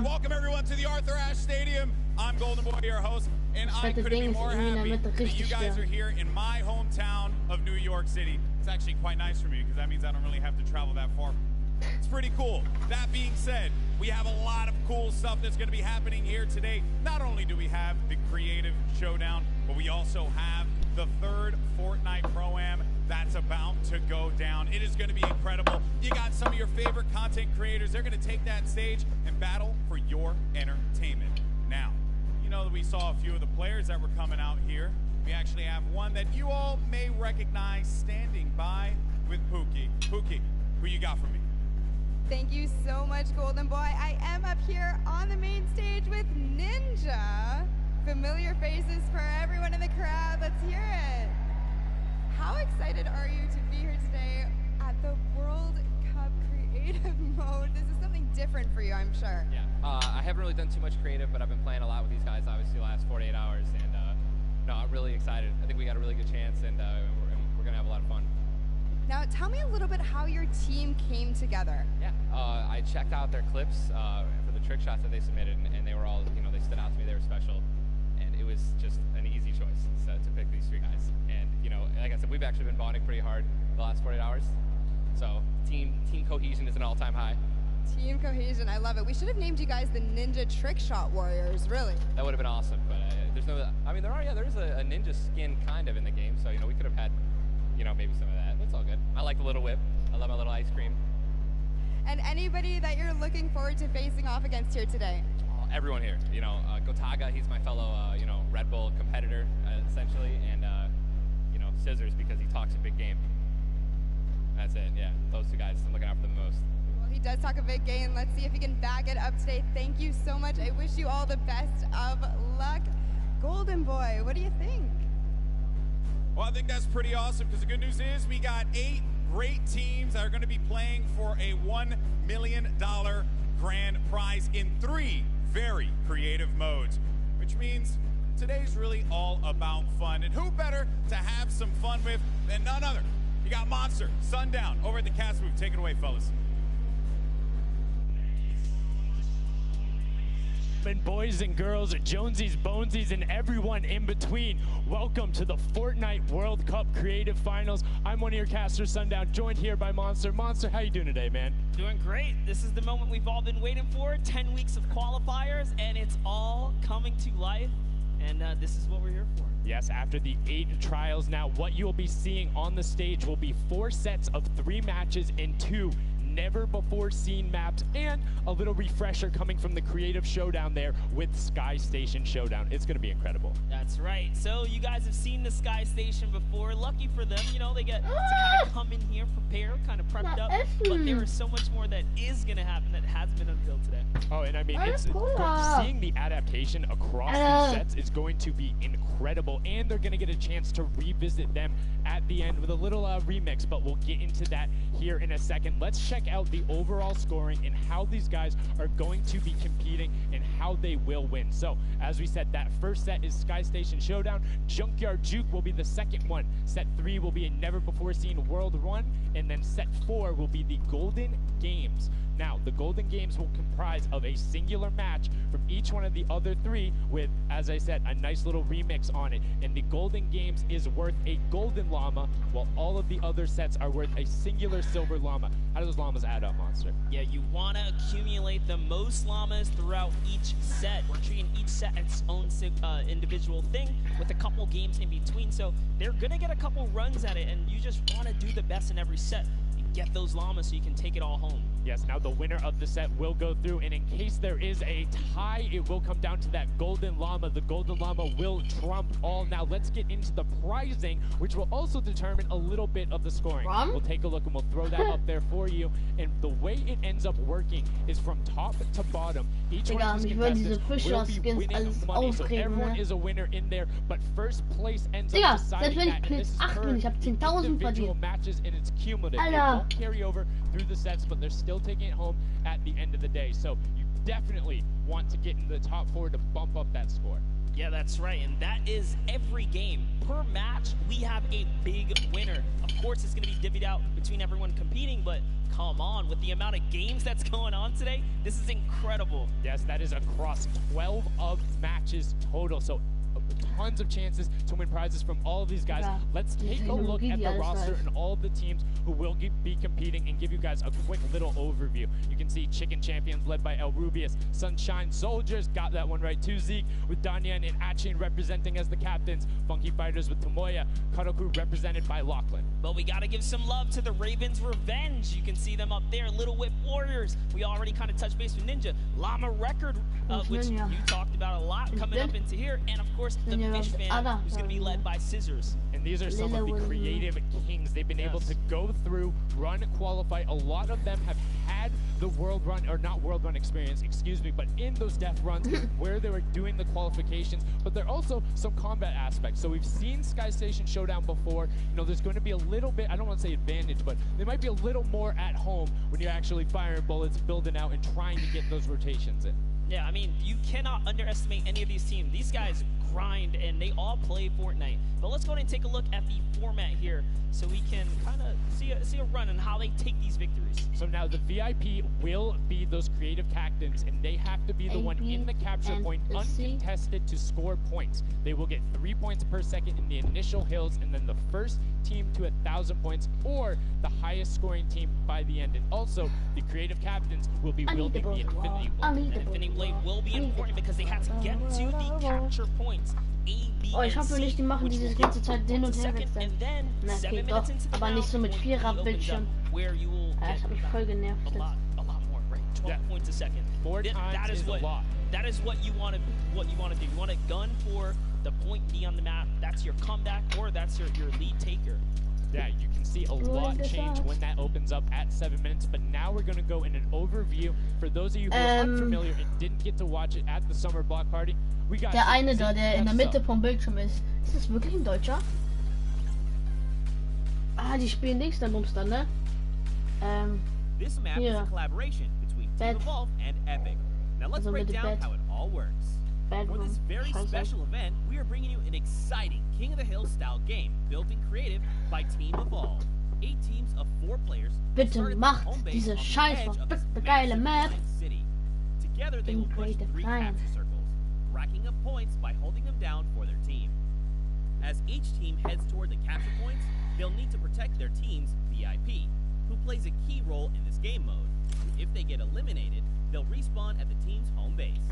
Welcome everyone to the Arthur Ashe Stadium. I'm Golden Boy, your host, and I couldn't be more happy that you guys are here in my hometown of New York City. It's actually quite nice for me because that means I don't really have to travel that far. It's pretty cool. That being said, we have a lot of cool stuff that's going to be happening here today. Not only do we have the Creative Showdown, but we also have the 3rd Fortnite Pro-Am that's about to go down. It is going to be incredible. You got some of your favorite content creators. They're going to take that stage and battle for your entertainment. Now, you know that we saw a few of the players that were coming out here. We actually have one that you all may recognize standing by with Pookie. Pookie, who you got for me? Thank you so much, Golden Boy. I am up here on the main stage with Ninja. Familiar faces for everyone in the crowd. Let's hear it. How excited are you to be here today at the World Cup Creative Mode? This is something different for you, I'm sure. Yeah, I haven't really done too much creative, but I've been playing a lot with these guys, obviously, the last 48 hours. And no, I'm really excited. I think we got a really good chance, and we're going to have a lot of fun. Now, tell me a little bit how your team came together. Yeah, I checked out their clips for the trick shots that they submitted, and they were all, you know, they stood out to me. They were special, and it was just an easy choice to pick these 3 guys. And you know, like I said, we've actually been bonding pretty hard the last 48 hours. So team cohesion is an all-time high. Team cohesion, I love it. We should have named you guys the Ninja Trick Shot Warriors, really. That would have been awesome, but there's no. I mean, there is a ninja skin kind of in the game, so you know we could have had, you know, maybe some of that. It's all good. I like the little whip. I love my little ice cream. And anybody that you're looking forward to facing off against here today? Everyone here. You know, Gotaga, he's my fellow, you know, Red Bull competitor, essentially, and, you know, Scissors because he talks a big game. That's it, yeah. Those 2 guys I'm looking out for the most. Well, he does talk a big game. Let's see if he can back it up today. Thank you so much. I wish you all the best of luck. Golden Boy, what do you think? Well, I think that's pretty awesome because the good news is we got 8 great teams that are going to be playing for a $1 million grand prize in 3 very creative modes, which means today's really all about fun. And who better to have some fun with than none other? You got Monster, Sundown, over at the cast booth. Take it away, fellas. And boys and girls, Jonesies, Bonesies, and everyone in between, welcome to the Fortnite World Cup Creative Finals. I'm one of your casters, Sundown, joined here by Monster. Monster, how you doing today, man? Doing great. This is the moment we've all been waiting for. 10 weeks of qualifiers, and it's all coming to life, and this is what we're here for. Yes, after the 8 trials now, what you'll be seeing on the stage will be 4 sets of 3 matches and 2 never-before-seen maps, and a little refresher coming from the Creative Showdown there with Sky Station Showdown. It's going to be incredible. That's right. So you guys have seen the Sky Station before. Lucky for them, you know, they get to kind of come in here, prepare, kind of prepped up. But there is so much more that is going to happen that hasn't been unveiled today. Oh, and I mean, seeing the adaptation across these sets is going to be incredible, and they're going to get a chance to revisit them at the end with a little remix, but we'll get into that here in a second. Let's check out the overall scoring and how these guys are going to be competing and how they will win. So, as we said, that first set is Sky Station Showdown. Junkyard Juke will be the second one. Set 3 will be a never-before-seen World 1, and then set 4 will be the Golden Games. Now, the Golden Games will comprise of a singular match from each one of the other 3 with, as I said, a nice little remix on it. And the Golden Games is worth a golden llama, while all of the other sets are worth a singular silver llama. How do those llamas add up, Monster? Yeah, you want to accumulate the most llamas throughout each set. We're treating each set its own individual thing with a couple games in between. So they're going to get a couple runs at it, and you just want to do the best in every set. Get those llamas so you can take it all home. Yes, now the winner of the set will go through, and in case there is a tie, it will come down to that golden llama. The golden llama will trump all. Now let's get into the prizing, which will also determine a little bit of the scoring. We'll take a look and we'll throw that up there for you. And the way it ends up working is from top to bottom. Each one of these contestants will be winning money, so everyone is a winner in there, but first place ends up deciding that, and this is per individual matches, and it's cumulative. It won't carry over through the sets, but they're still taking it home at the end of the day. So you definitely want to get in the top 4 to bump up that score. Yeah, that's right, and that is every game. Per match, we have a big winner. Of course, it's going to be divvied out between everyone competing, but come on, with the amount of games that's going on today, this is incredible. Yes, that is across 12 of matches total, so tons of chances to win prizes from all of these guys. Let's take a look at the roster and all of the teams who will be competing and give you guys a quick little overview. You can see Chicken Champions led by El Rubius, Sunshine Soldiers, got that one right too, Zeke, with Danyan and Achin representing as the captains, Funky Fighters with Tomoya, Cuddle Crew represented by Lachlan. But we got to give some love to the Ravens Revenge. You can see them up there, Little Whip Warriors. We already kind of touched base with Ninja. Llama Record, which you talked about a lot, coming up into here, and of course the Fish Fan, who's going to be led by Scissors. And these are some of the creative kings. They've been able to go through, run, qualify. A lot of them have had the world run, or not world run experience, excuse me, but in those death runs where they were doing the qualifications, but there are also some combat aspects. So we've seen Sky Station Showdown before. You know, there's going to be a little bit, I don't want to say advantage, but they might be a little more at home when you're actually firing bullets, building out, and trying to get those rotations in. Yeah, I mean, you cannot underestimate any of these teams. These guys grind, and they all play Fortnite. But let's go ahead and take a look at the format here so we can kind of see a run on how they take these victories. So now the VIP will be those creative captains, and they have to be the one in the capture point, uncontested, to score points. They will get 3 points per second in the initial hills, and then the first team to 1,000 points, or the highest scoring team by the end. And also, the creative captains will be wielding the Infinity Blade. The Infinity Blade will be important because they had to get to the capture points. Oh, ich hoffe nicht, die machen dieses ganze Zeit hin und her wechseln. Na, okay, doch. Aber nicht so mit 4er-Bildschirm. Das hat mich voll genervt. A lot more, right? 12 points a second. 4 times is a lot. That is what you want to do. You want to gun for the point D on the map. That's your comeback, or that's your lead taker. Yeah, you can see a lot change when that opens up at 7 minutes, but now we're going to go in an overview. For those of you who are unfamiliar and didn't get to watch it at the Summer Block Party, we got der eine da, der in der Mitte vom Bildschirm ist. Ist das wirklich ein Deutscher? Ah, die spielen nichts, dann Bums dann, ne? This map is a collaboration between Team Evolve and Epic. Now let's break down how it all works. For this very special event, we are bringing you an exciting King of the Hill style game built and created by Team Evolve. 8 teams of 4 players. Bitte macht diese scheiß verfickte geile Map. Together they will push 3 capture circles, racking up points by holding them down for their team. As each team heads toward the capture points, they'll need to protect their team's VIP, who plays a key role in this game mode. If they get eliminated, they'll respawn at the team's home base.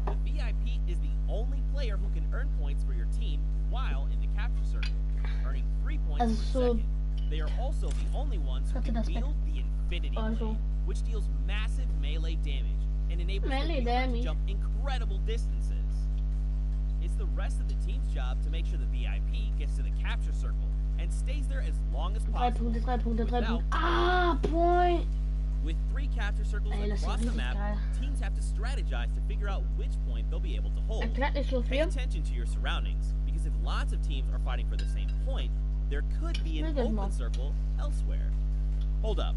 The VIP is the only player who can earn points for your team while in the capture circle, earning 3 points per second. They are also the only ones who can wield the Infinity Blade, which deals massive melee damage and enables them to jump incredible distances. It's the rest of the team's job to make sure the VIP gets to the capture circle and stays there as long as possible. 3 Punkte. Ah, point. With 3 capture circles across the map, teams have to strategize to figure out which point they'll be able to hold. Pay attention to your surroundings, because if lots of teams are fighting for the same point, there could be an open circle elsewhere. Hold up.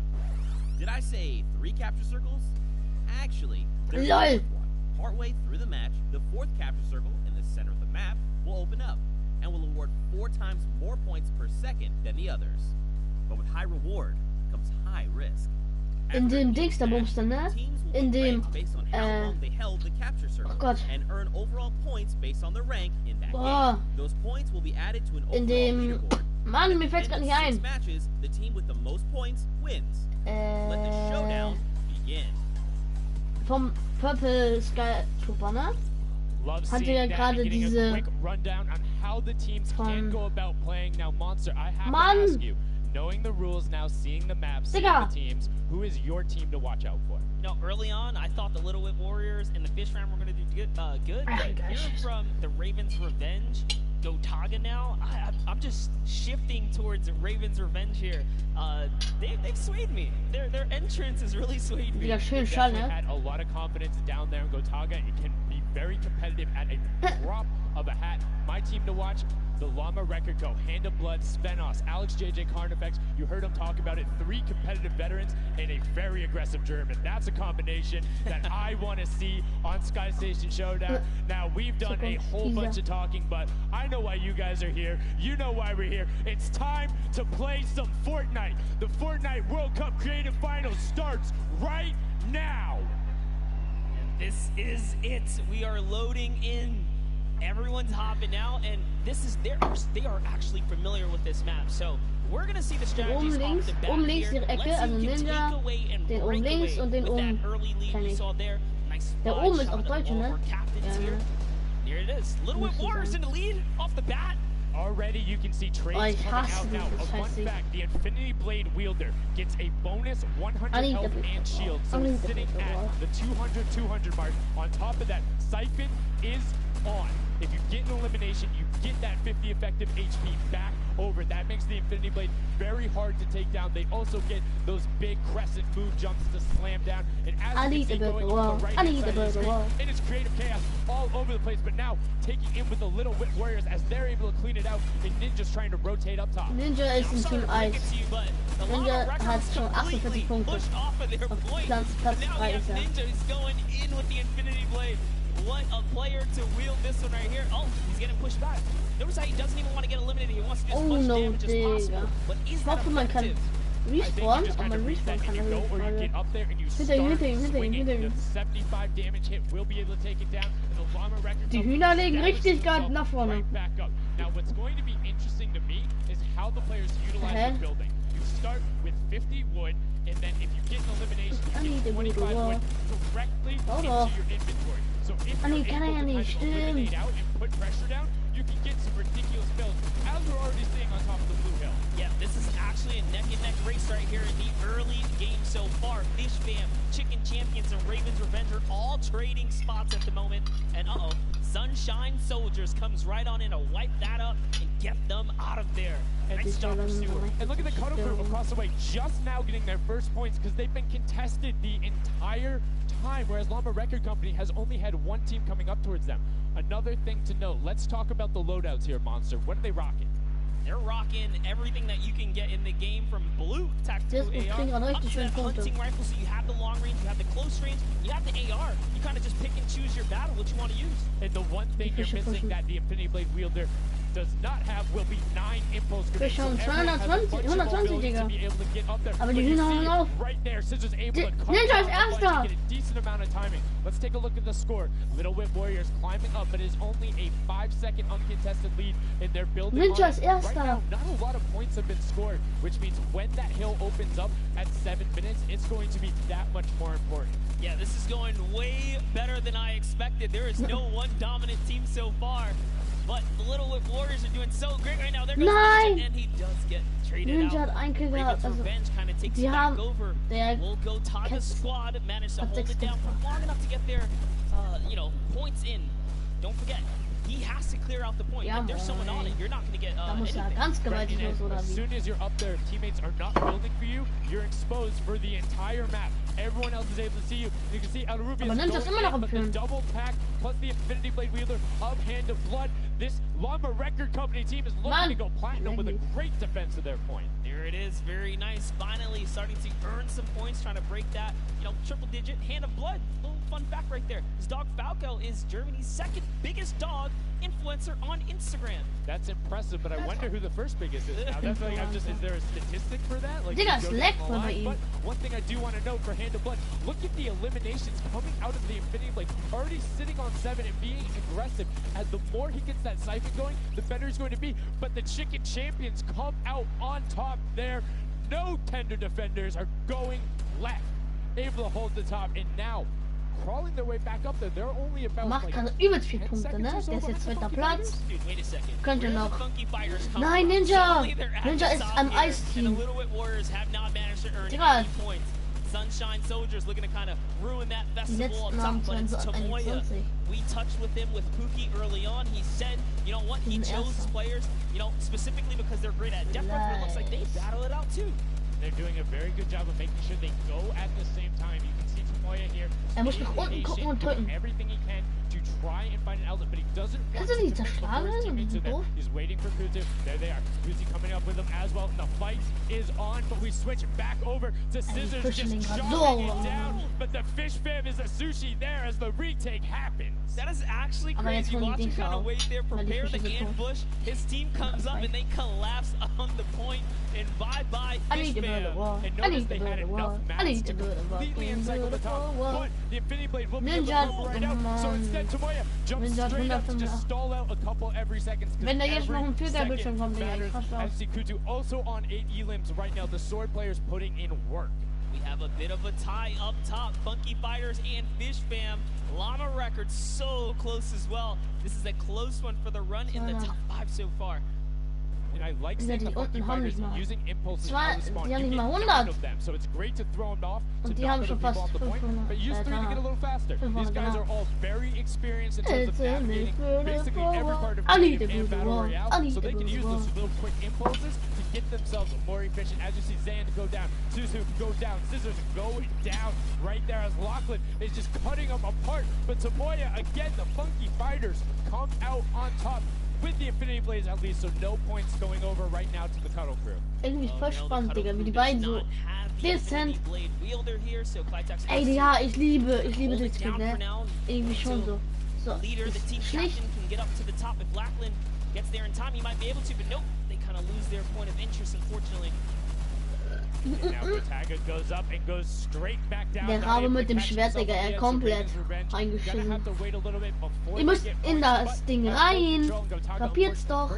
Did I say 3 capture circles? Actually, there's one. Partway through the match, the 4th capture circle in the center of the map will open up and will award 4 times more points per second than the others. But with high reward comes high risk. In dem Dings da Bums dann, ne? In dem, they held the capture circle and earn overall points based on the rank in that game. Those points will be added to an overall leaderboard. Mann, mir fällt's grad nicht ein. Matches, the team with the most points wins. Let the showdown begin. Vom Purple Sky Trooper, ne? Hatte ja gerade diese Mann! Knowing the rules now, seeing the maps, seeing the teams, who is your team to watch out for? You know, early on, I thought the Little Whip Warriors and the Fish Ram were going to do good, but hearing from the Ravens Revenge, Gotaga now, I'm just shifting towards Ravens Revenge here. They've swayed me. Their entrance has really swayed me. They definitely had a lot of confidence down there in Gotaga. It can be very competitive at a drop of a hat. My team to watch, the Llama Record Co, Hand of Blood, Spenos, Alex JJ Carnifex. You heard him talk about it. 3 competitive veterans and a very aggressive German. That's a combination that I want to see on Sky Station Showdown. Now, we've done a whole bunch of talking, but I know why you guys are here. You know why we're here. It's time to play some Fortnite. The Fortnite World Cup Creative Finals starts right now. And this is it. We are loading in. Everyone's hopping out, and this is they are actually familiar with this map. So we're gonna see the strategies off the bat links here. die Ecke, also Ninja, den oben links und den oben kenn ich. Der oben ist auch Deutsche, ne? Ja. Here it is. Little Whip Warriors in the lead off the bat. Already you can see trades coming out now. A fun fact, the Infinity Blade wielder gets a bonus 100 health and shield. So it's sitting at the 200 mark. On top of that, Siphon is on. If you get an elimination, you get that 50 effective HP back over. That makes the Infinity Blade very hard to take down. They also get those big crescent move jumps to slam down. And as you can see going up the right-hand side of the screen, it is creative chaos all over the place. But now taking in with the Little Whip Warriors as they're able to clean it out, and Ninja's trying to rotate up top. Ninja ist im Team 1. Ninja hat schon 48 Punkte. Auf Platz 3 ist er. Ninja is going in with the Infinity Blade. What a player to wield this one right here. Oh, he's getting pushed back. Notice how he doesn't even want to get eliminated. He wants to do as much damage as possible. But is that effective? Respawn, aber man respawn kann er nicht. The 75 damage hit will be able to take it down. Die Hühner legen richtig gerade nach vorne. Now what's going to be interesting to me is how the players utilize the building. You start with 50 wood, and then if you get an elimination, you get 25 wood directly into your inventory. So if you're able to kind of eliminate out and put pressure down, you can get some ridiculous builds, as we're already seeing on top of the blue hill. Yeah, this is actually a neck-and-neck race right here in the early game so far. Fish Fam, Chicken Champions, and Ravens Revenge are all trading spots at the moment. And Sunshine Soldiers comes right on in to wipe that up and get them out of there. Nice job, Pursuer. And look at the Cuddle Crew across the way, just now getting their first points because they've been contested the entire time, whereas Llama Record Company has only had one team coming up towards them. Another thing to note, let's talk about the loadouts here, Monster. What are they rocking? They're rocking everything that you can get in the game, from blue tactical AR up to that hunting rifle. So you have the long range, you have the close range, you have the AR. You kind of just pick and choose your battle, what you want to use. And the one thing you're missing that the Infinity Blade wielder does not have will be 9 impulse grenades. So 120, Digga. Aber die Hühner hauen auf. Right there, Scissors able to Ninja ist Erster. Get a decent amount of timing. Let's take a look at the score. Little Whip Warriors climbing up, but it is only a 5-second uncontested lead in their building. Ninja ist Erster. Right now, not a lot of points have been scored, which means when that hill opens up at 7 minutes, it's going to be that much more important. Yeah, this is going way better than I expected. There is no one dominant team so far. But the Little Whip Warriors are doing so great right now. There goes Ninja, and he does get traded Ninja out. hat einen Kill gehabt. Also, Revenge kind of takes die back haben over. We'll go Taga's squad managed to hold it down for long enough to get their, points in. Don't forget, he has to clear out the point. Ja, If there's someone on it, you're not going to get Da muss er anything. ganz gewaltig los, oder As wie? soon as you're up there, teammates are not building for you. You're exposed for the entire map. Everyone else is able to see you. You can see El Ruby is Aber Ninja ist immer noch going im in, but the Film. double pack plus the Infinity Blade wielder of Hand of Blood. This Llama Record Company team is looking to go platinum with a great defense of their point. There it is, very nice. Finally starting to earn some points, trying to break that, triple digit Hand of Blood. Little fun fact right there. His dog Falco is Germany's second biggest dog influencer on Instagram. That's impressive, but I wonder who the first biggest is now. That's like, is there a statistic for that? Like, Digga, you ist go leck down the von line? ihm. But one thing I do want to note for Hand of Blood, look at the eliminations coming out of the Infinity Blade. Already sitting on 7 and being aggressive. As the more he gets that siphon going, the better he's going to be. But the Chicken Champions come out on top there. No tender defenders are going left. Able to hold the top, and now crawling their way back up there. They're only about Macht gerade übelst viel Punkte, ne? Der ist jetzt dritter Platz. Könnte noch. Nein, Ninja! Ninja ist am Eis-Team. Digga. Sunshine Soldiers looking to kind of ruin that festival up top, but it's Tomoya. We touched with him with Pookie early on. He said, you know what, he chose his players, specifically because they're great at death runs, but it looks like they battle it out too. They're doing a very good job of making sure they go at the same time. You can see Tomoya here. Muss nach unten gucken und drücken. Everything he can to try and find an outlet, but he doesn't want Kannst du to nicht zerschlagen? He's waiting for Kutu. There they are. Kuzi coming up with him as well. And the fight is on, but we switch back over to Scissors, just shutting it down. But the fish fam is a sushi there as the retake happens. That is actually crazy. Watch him kind of wait there, prepare the ambush. His team comes up and they collapse on the point. And bye-bye, I need to build a wall. I need to build a wall. I need to build a wall. But the Infinity Blade will be able to move right out. So instead, Tomoya jumps straight up to just stall out a couple every second. Wenn da jetzt noch ein Filterbildschirm kommt, Digga, ich raste I aus. see Kutu also on 8 elims right now. The sword players putting in work. We have a bit of a tie up top. Funky Fighters and Fish Fam. Llama Records so close as well. This is a close one for the run in the top 5 so far. And I like seeing the Funky Fighters using impulses out of spawn. You get 900 of them, so it's great to throw them off to Und die knock haben other schon people fast off the point, 500. but use 3 to get a little faster. These guys are all very experienced in terms of navigating basically every part of the game and Battle Royale, so they can use those little quick impulses to get themselves more efficient. As you see Zand go down, Suzu go down, Scissors go down right there as Lachlan is just cutting them apart. But Tomoya, again, the Funky Fighters come out on top with the Infinity Blades at least, so no points going over right now to the Cuddle Crew. Irgendwie voll spannend, Digga, wie die beiden so dezent. Ey, ja, ich liebe das Spiel, ne? Irgendwie schon so. So, schlicht. Gets there in time, he might be able to, but nope, they kind of lose their point of interest, unfortunately. Now Botaga goes up and goes straight back down. Der Rabe mit dem Schwert, Digga, er komplett reingeschissen. Ihr müsst in das Ding rein. Kapiert's doch.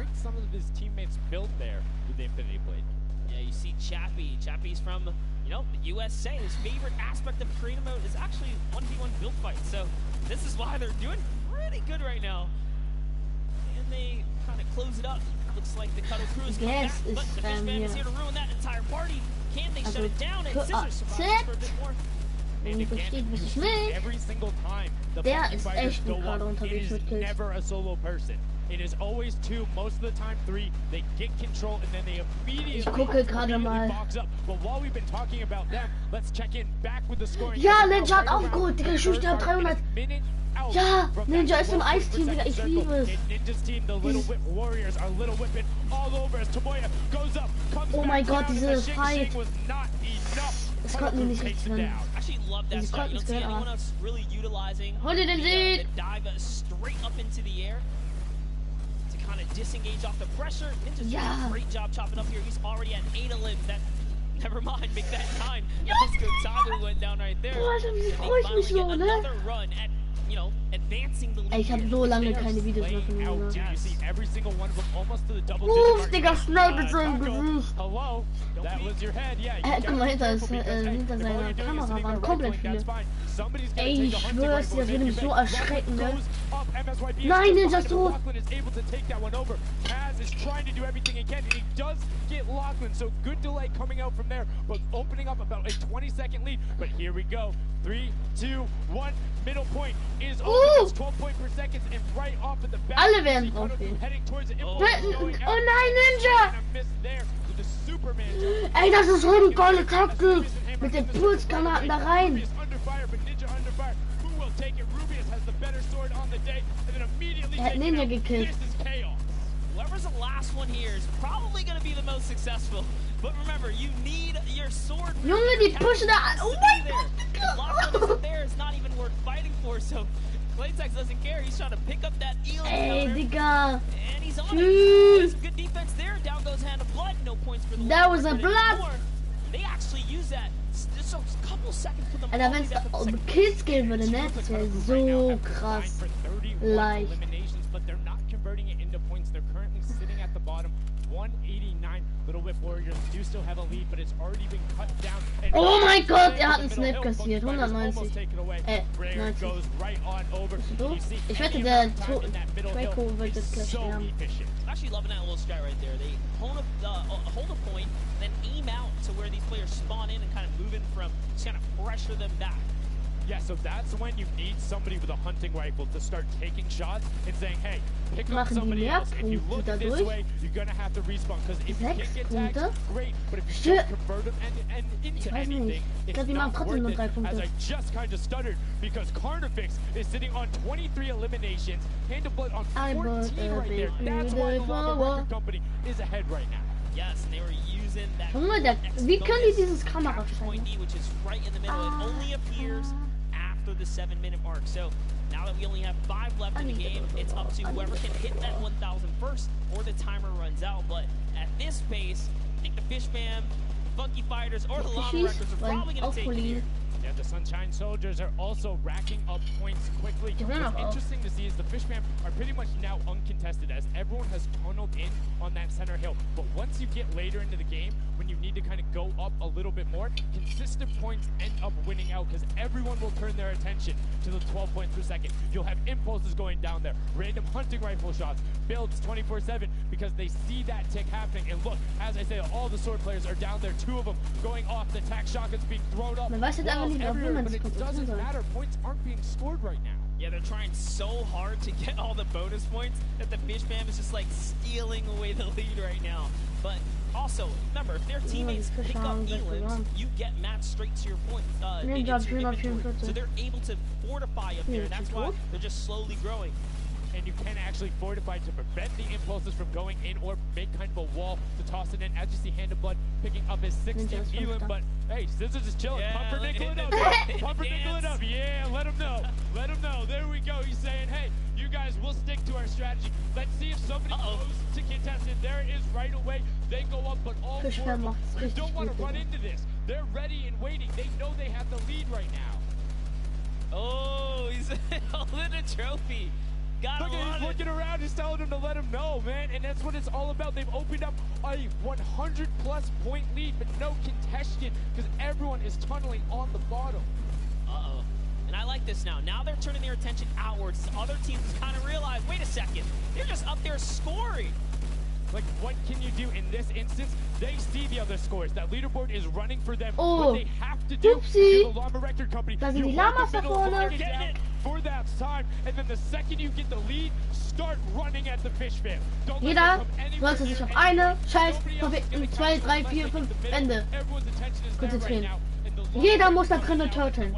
Yeah, you see Chappie. Chappie's from, the USA. His favorite aspect of creative mode is actually 1v1 build fights. So this is why they're doing pretty good right now. And they kind of close it up. Looks like the Cuddle Crew is coming back, but the Fish Fam is here to ruin that entire party. Can they shut it down? And Scissors survives for a bit more. Wenn ihr versteht, was ich will. Der ist echt gut gerade unterwegs mit Kills. Never a solo person. It is always 2, most of the time 3. They get control and then they immediately box up. But while we've been talking about them, let's check in back with the scoring. Ja, Ninja hat aufgeholt, Digga, Schuss, der hat 300. Ja, Ninja ist im Eis-Team, Digga, ich liebe es. Oh mein Gott, diese Fight. Das konnten wir nicht richtig hören. Sie konnten es hören, aber... Hol dir den Sieg! Kind of disengage off the pressure. Ninja's doing a great job chopping up here. He's already at 8 elims. That, never mind, make that 9. Let's go. Tagu went down right there. Boah, das freut mich so, ne? Another run at, advancing the lead. Ey, ich habe so lange keine Videos mehr von ihm gemacht. Digga, schneidet sein Gesicht. Guck mal, hinter seiner Kamera waren komplett viele. Ey, ich schwör's dir, das würde mich so erschrecken, ne? Nein, Ninja ist tot! Sunshine is trying to do everything he can, and he does get Lachlan, so good delay coming out from there, but opening up about a 20-second lead. But here we go. 3, 2, 1. Middle point is over. It's 12 points per second, and right off of the back, alle werden drauf gehen. Oh nein, Ninja! Ey, das ist so eine geile Taktik. Mit den Pulsgranaten da rein. Er hat Ninja gekillt. Whoever's the last one here is probably going to be the most successful. But remember, you need your sword. Junge, die pushen da. Oh mein Gott. Lachlan isn't there. It's not even worth fighting for. So Claytex doesn't care. He's trying to pick up that eel. Ey, Digga. And he's on it. Some good defense there. Down goes Hand of Blood. No points for the That was a blood. They actually use that. Just a couple seconds for them. Alter, wenn es Kills gehen würde, ne? Das wäre so krass. Leicht. But they're not converting it into points. They're currently sitting at the bottom. 189. Little Whip Warriors do still have a lead, but it's already been cut down. Oh mein Gott, er hat einen Snap kassiert. 190. 90. Ich wette, der Draco wird das gleich sterben. Actually loving that little strat right there. They hold a point, then aim out to where these players spawn in and kind of move in from, just kind of pressure them back. Yeah, so that's when you need somebody with a hunting rifle to start taking shots and saying, hey, pick up somebody else. If you look this way, you're going to have to respawn. Because if you can get tagged, great. But if you don't convert them and into anything, it's not worth it. As I just kind of stuttered, because Carnifex is sitting on 23 eliminations, Hand of Blood on 14 right there. That's why the Llama Record Company is ahead right now. Yes, and they were using that. Wie können die dieses Kamera steuern? Which is right in the middle. It only appears after the 7-minute mark. So now that we only have 5 left in the game, it's up to whoever can hit that 1,000 first, or the timer runs out. But at this pace, I think the Fish Fam, Funky Fighters, or the Llama Records are probably going to take it here. Yeah, the Sunshine Soldiers are also racking up points quickly. What's interesting to see is the Fish Fam are pretty much now uncontested, as everyone has tunneled in on that center hill. But once you get later into the game, when you need to kind of go up a little bit more, consistent points end up winning out, because everyone will turn their attention to the 12 points per second. You'll have impulses going down there, random hunting rifle shots, builds 24/7, because they see that tick happening. And look, as I say, all the sword players are down there, 2 of them going off, the tack shotguns being thrown up. Everywhere, but it doesn't matter. Points aren't being scored right now. Yeah, they're trying so hard to get all the bonus points that the Fish Fam is just like stealing away the lead right now. But also, remember, if their teammates pick up elims, you get matched straight to your point. So they're able to fortify up there, and that's why they're just slowly growing. And you can actually fortify to prevent the impulses from going in, or make kind of a wall to toss it in. As you see, Hand of Blood picking up his 16th Elam, but hey, Scissors is chilling. Pumpernickel it up. Pumpernickel it up. Yeah, let him know. Let him know. There we go. He's saying, hey, you guys will stick to our strategy. Let's see if somebody goes to contest it. There it is right away. They go up, but all 4 of them don't want to run into this. They're ready and waiting. They know they have the lead right now. Oh, he's holding a trophy. Look at he's looking around, he's telling him to let him know, man, and that's what it's all about. They've opened up a 100-plus point lead, but no contention, because everyone is tunneling on the bottom. Uh-oh. And I like this now. Now they're turning their attention outwards. Other teams kind of realize, wait a second, they're just up there scoring. Like, what can you do in this instance? They see the other scores. That leaderboard is running for them. Oh, what they have to do is the Llama Record Company. Da sind die Lamas da vorne. For that time, and then the second you get the lead, start running at the Fish Fam. Jeder sollte sich auf eine scheiß 2, 3, 4, 5 Ende konzentrieren. Jeder muss da drinnen turteln.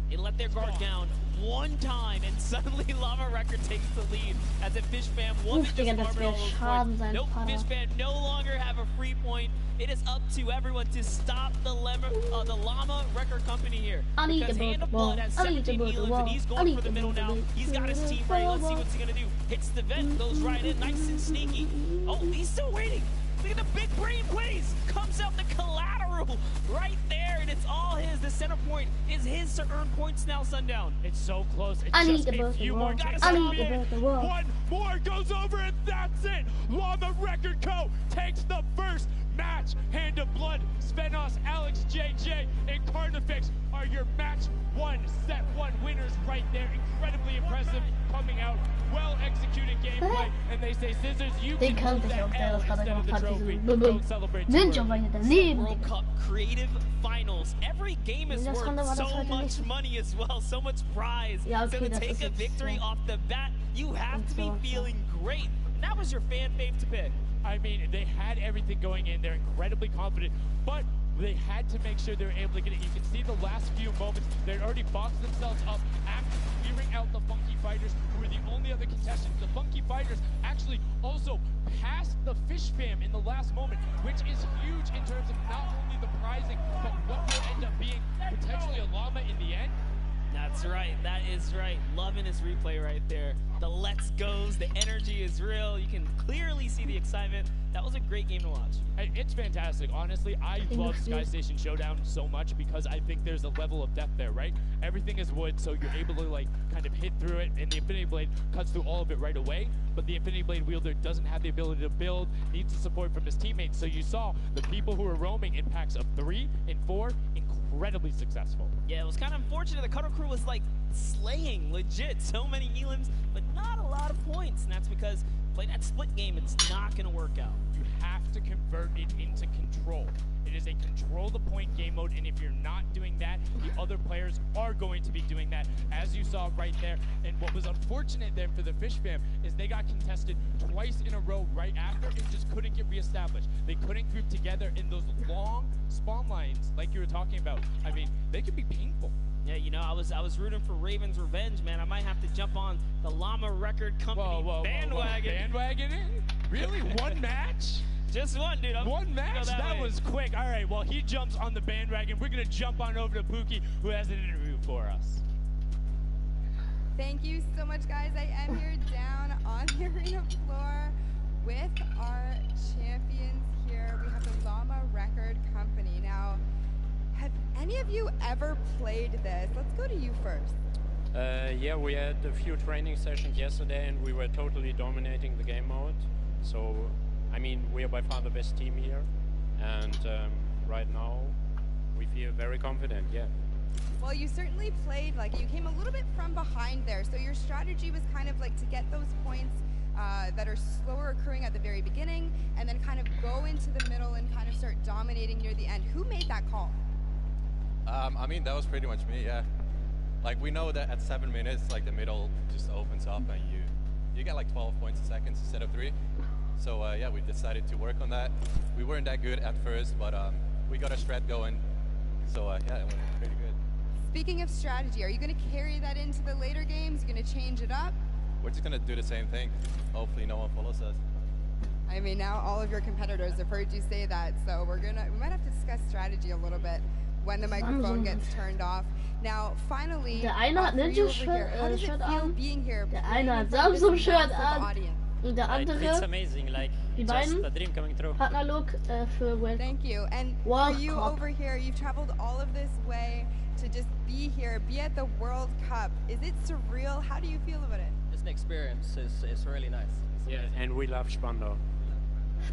They let their guard down one time, and suddenly Llama Record takes the lead as the Fish Fam wasn't just farming all those points. Nope, Fish Fam no longer have a free point. It is up to everyone to stop the Llama Record Company here. Because Hand of Blood has 17 elims, and he's going for the middle now. He's got his team ready. Let's see what's he gonna do. Hits the vent, goes right in, nice and sneaky. Oh, he's still waiting. Look at the big brain plays. Comes out the collateral right there, and it's all his. The center point is his to earn points now, Sundown. It's so close. It's just a few more. One more goes over, and that's it. Llama Record Co. takes the first match. Hand of Blood, Svenos, Alex, JJ, and Carnifex are are your match 1, set 1 winners right there. Incredibly impressive, coming out, well executed gameplay, and they say Scissors, you can hold that L instead of the trophy. Don't celebrate too early. World Cup Creative Finals. Every game is worth so much money as well, so much prize. So to take a victory off the bat, you have to be feeling great. And that was your fan fave to pick. I mean, they had everything going in. They're incredibly confident, but they had to make sure they were able to get it. You can see the last few moments, they'd already boxed themselves up after clearing out the Funky Fighters, who were the only other contestants. The Funky Fighters actually also passed the Fish Fam in the last moment, which is huge in terms of not only the prizing, but what will end up being potentially a llama in the end. That's right, that is right. Loving his replay right there. The let's goes, the energy is real. You can clearly see the excitement. That was a great game to watch. Hey, it's fantastic. Honestly, I love Sky Station Showdown so much because I think there's a level of depth there, right? Everything is wood, so you're able to like kind of hit through it, and the Infinity Blade cuts through all of it right away. But the Infinity Blade wielder doesn't have the ability to build, needs the support from his teammates. So you saw the people who were roaming in packs of 3 and 4, incredibly successful. Yeah, it was kind of unfortunate. The Cutter Crew was like slaying legit so many elims, but not a lot of points. And that's because playing that split game, it's not going to work out. You have to convert it into control. It is a control the point game mode, and if you're not doing that, the other players are going to be doing that, as you saw right there. And what was unfortunate then for the Fish Fam is they got contested twice in a row right after and just couldn't get reestablished. They couldn't group together in those long spawn lines like you were talking about. I mean, they could be painful. Yeah, you know, I was rooting for Raven's Revenge, man. I might have to jump on the Llama Record Company bandwagon. Bandwagon in? Really? One match? Just one, dude. One match? That was quick. All right, well, he jumps on the bandwagon. We're going to jump on over to Pookie, who has an interview for us. Thank you so much, guys. I am here down on the arena floor with our champions here. We have the Llama Record Company. Now, have any of you ever played this? Let's go to you first. Yeah, we had a few training sessions yesterday and we were totally dominating the game mode. So, I mean, we are by far the best team here. And right now, we feel very confident, yeah. Well, you certainly played, like, you came a little bit from behind there. So your strategy was kind of like to get those points that are slower accruing at the very beginning and then kind of go into the middle and kind of start dominating near the end. Who made that call? I mean, that was pretty much me, yeah. Like, we know that at 7 minutes, like, the middle just opens up and you get like 12 points a second instead of 3. So, yeah, we decided to work on that. We weren't that good at first, but we got a strat going. So, yeah, it went pretty good. Speaking of strategy, are you going to carry that into the later games? You're going to change it up? We're just going to do the same thing. Hopefully no one follows us. I mean, now all of your competitors have heard you say that, so we might have to discuss strategy a little bit when the microphone gets turned off. Now, finally, der eine hat Ninja-Shirt an, being here, der eine hat Samsung-Shirt an und der andere, It's amazing, like, die just beiden, a dream coming true. Partnerlook für World. Thank you. And for you over here, you've traveled all of this way to just be here, be at the World Cup. Is it surreal? How do you feel about it? It's an experience. It's really nice. Yeah, and we love Spando.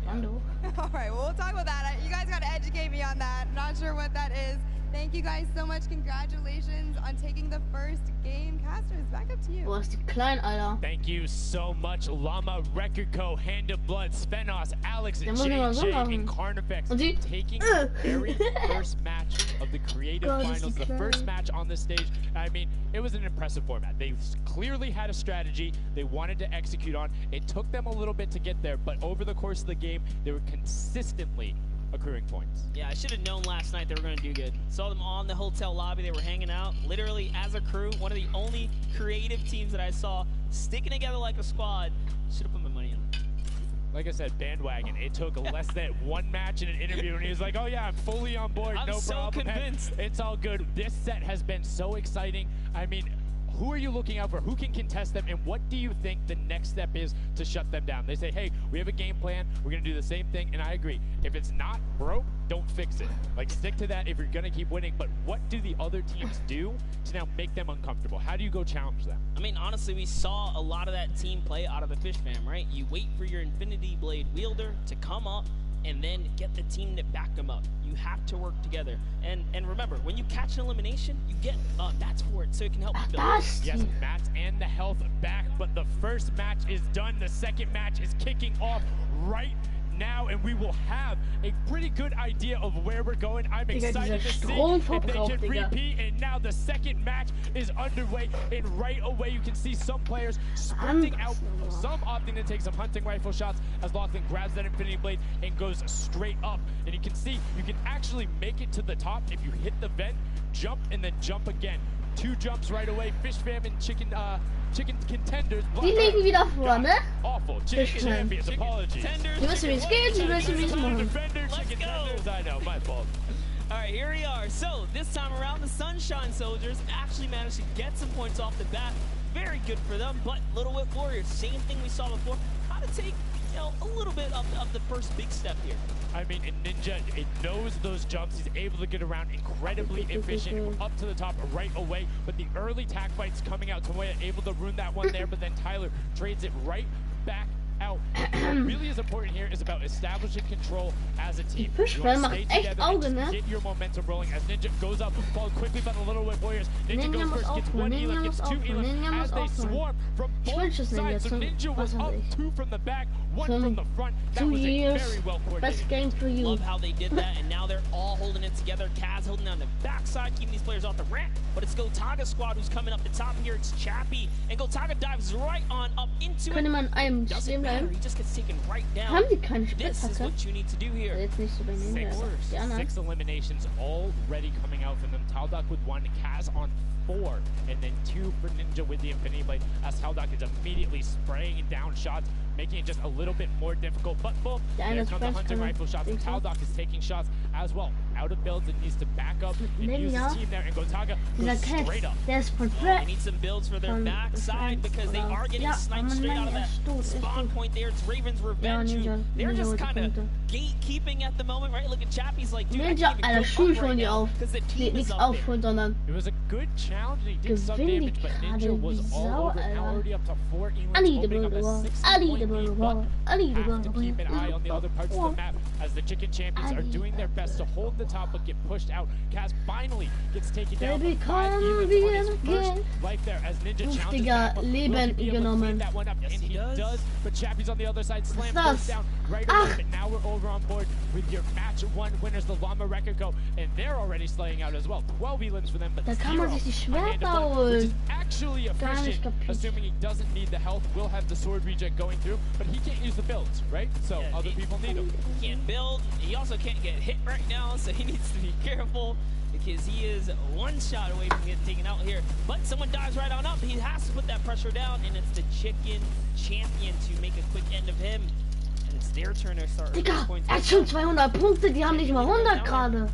Spando? All right, well, we'll talk about that. You guys got to educate me on that. Not sure what that is. Thank you guys so much. Congratulations on taking the first game. Casters, back up to you. Wo ist die klein, Alter? Thank you so much, Llama Record Co., Hand of Blood, Spenos, Alex, and JJ, and Carnifex taking the very first match of the Creative Finals, the first match on the stage. I mean, it was an impressive format. They clearly had a strategy they wanted to execute on. It took them a little bit to get there, but over the course of the game, they were consistently accruing points. Yeah, I should have known last night they were going to do good. Saw them on the hotel lobby. They were hanging out, literally as a crew. One of the only creative teams that I saw sticking together like a squad. Should have put my money in. Like I said, bandwagon. It took less than one match in an interview, and he was like, oh yeah, I'm fully on board, I'm no so problem. convinced. It's all good. This set has been so exciting. I mean, who are you looking out for? Who can contest them? And what do you think the next step is to shut them down? They say, hey, we have a game plan. We're going to do the same thing. And I agree. If it's not broke, don't fix it. Like, stick to that if you're going to keep winning. But what do the other teams do to now make them uncomfortable? How do you go challenge them? I mean, honestly, we saw a lot of that team play out of the Fish Fam, right? You wait for your Infinity Blade wielder to come up, and then get the team to back them up. You have to work together. And remember, when you catch an elimination, you get mats for it, so it can help you build. Yes, mats and the health back, but the first match is done. The second match is kicking off right now, and we will have a pretty good idea of where we're going. I'm excited to see if they can repeat, and now the second match is underway, and right away you can see some players sprinting out, some opting to take some hunting rifle shots as Lachlan grabs that Infinity Blade and goes straight up. And you can see you can actually make it to the top if you hit the vent, jump, and then jump again. 2 jumps right away. Fish fam and chicken contenders. Die liegen wieder vor, ne? Awful. Chicken champions. Apologies. Du wirst wie es geht, du wirst wie es machen. Let's go. I know, my fault. All right, here we are. So this time around, the Sunshine Soldiers actually managed to get some points off the bat. Very good for them, but Little Whip Warriors, same thing we saw before. How to take, a little bit of the first big step here. I mean, Ninja, it knows those jumps. He's able to get around incredibly efficient, up to the top right away. But the early tack fights coming out, Tomoya able to ruin that one there, but then Tyler trades it right back out. What really is important here is about establishing control as a team. You want to stay together and get your momentum rolling as Ninja goes up, followed quickly by the Little Whip Warriors. Ninja goes first, gets 1 Elam, gets 2 Elam as they swarm from both sides. So Ninja was up 2 from the back, 1 from the front. That was a very well coordinated. Best game for you. Love how they did that, and now they're all holding it together. Kaz holding down the backside, keeping these players off the ramp. But it's Gotaga squad who's coming up the top here. It's Chappie, and Gotaga dives right on up into it. Könnte man einem Doesn't stehen matter, bleiben? he just gets taken right down. Haben die keine This is Spitzhacke? what you need to do here. Jetzt nicht so bei Ninja. Die anderen. 6 eliminations already coming out from them. Taldock with 1, Kaz on 4, and then 2 for Ninja with the Infinity Blade as Taldock is immediately spraying down shots, making it just a little bit more difficult. But boom, there comes the hunting rifle shots, and Taldock is taking shots as well. Out of builds and needs to back up and use his team there, and Gotaga goes straight up. There's They need some builds for their backside because they are getting sniped straight out of that spawn point there. It's Raven's Revenge. They're just kind of gatekeeping at the moment, right? Look at Chappie's like, dude, Ninja, Alter, Schuh schon die auf. because the Die team is nichts up there. aufholen, sondern It was a good challenge, and he did some damage, but Ninja was all over, now already up to 4 Elams, opening up a 60-point lead, but have to keep an eye on the other parts of the map as the Chicken Champions are doing their best to hold the top but get pushed out. Kaz finally gets taken down with 5 Elams on his first life there as Ninja challenges back, but will he be able to clean that one up? And he does, but Chappie's on the other side, slam goes down right away, but now we're over on board with your match 1 winners, the Llama Rekiko, and they're already slaying out as well. 12 Elams for them, but da kann man 0 sich die on hand Schwerter of blood, which is holen. actually Gar nicht efficient, kapiert. assuming he doesn't need the health, will have the sword regen going through, but he can't use the builds, right? So Yeah, other people need them. He can't build. He also can't get hit right now, so he needs to be careful because he is 1 shot away from getting taken out here. But someone dives right on up. He has to put that pressure down, and it's the Chicken Champion to make a quick end of him. And it's their turn to start earning Digga, points. er hat schon 200 Punkte, die haben nicht mal 100 gerade.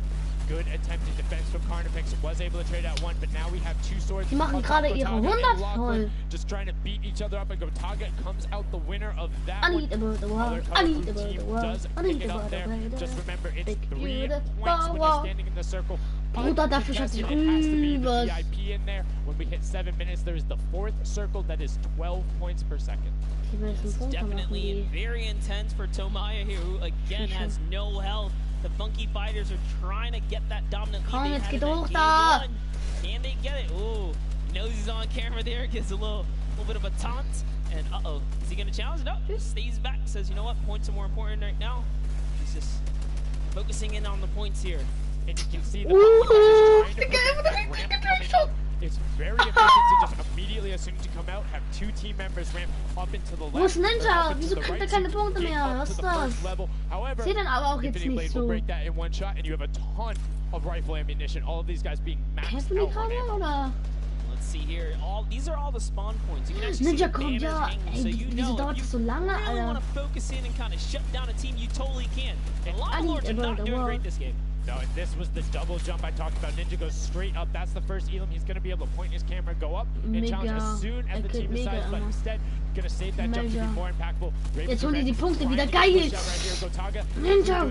Good attempted defense from Carnifex, was able to trade out 1, but now we have 2 swords. Die machen on top gerade of ihre Gotaga and 100 Lachlan, voll. just trying to beat each other up, and Gotaga comes out the winner of that I one. need about the world. Other I need Colorful about team the world. does I pick need it up about there. the Just remember, it's big 3 beautiful points when you're world. standing in the circle. Bruder, dafür schaut sich It has to be the rüber. VIP in there. When we hit 7 minutes, there is the 4th circle that is 12 points per second. Die müssen This is Punkte machen, definitely die. very intense for Tomaya here, who again has no health. The Funky Fighters are trying to get that dominant lead. Komm, They jetzt had geht in hoch that da. game 1. Can they get it? Ooh, knows he's on camera there, gets a little bit of a taunt. And uh-oh, is he gonna challenge? No, stays back, says, you know what, points are more important right now. He's just focusing in on the points here. And you can see the Ooh, Funky Fighters Digga, trying to put that ramp coming up. It's very efficient to just immediately, as soon as you come out, have 2 team members ramp up into the left. Wo ist or Ninja? up into Wieso the kriegt right, er so keine you can Punkte get mehr? up Was to ist the first das? level. However, Seht dann aber auch jetzt Infinity nicht Blade will so. break that in 1 shot, and you have a ton of rifle ammunition. All of these guys being maxed Kämpfen die out on gerade, ammo. oder? Let's see here. These are all the spawn points. You can actually see Ninja the kommt banners ja. hanging, Ey, so you wieso know dauert if das you so lange, really want Alter? to focus in and kind of shut down a team, you totally can. And I Lava need Lords are about not the doing world. great this game. No, and this was the double jump I talked about. Ninja goes straight up. That's the first Elam. He's going to be able to point his camera, go up, and challenge as soon as the team decides. But instead, going to save that jump to be more impactful. Jetzt holen die Punkte wieder. Geil! Ninja,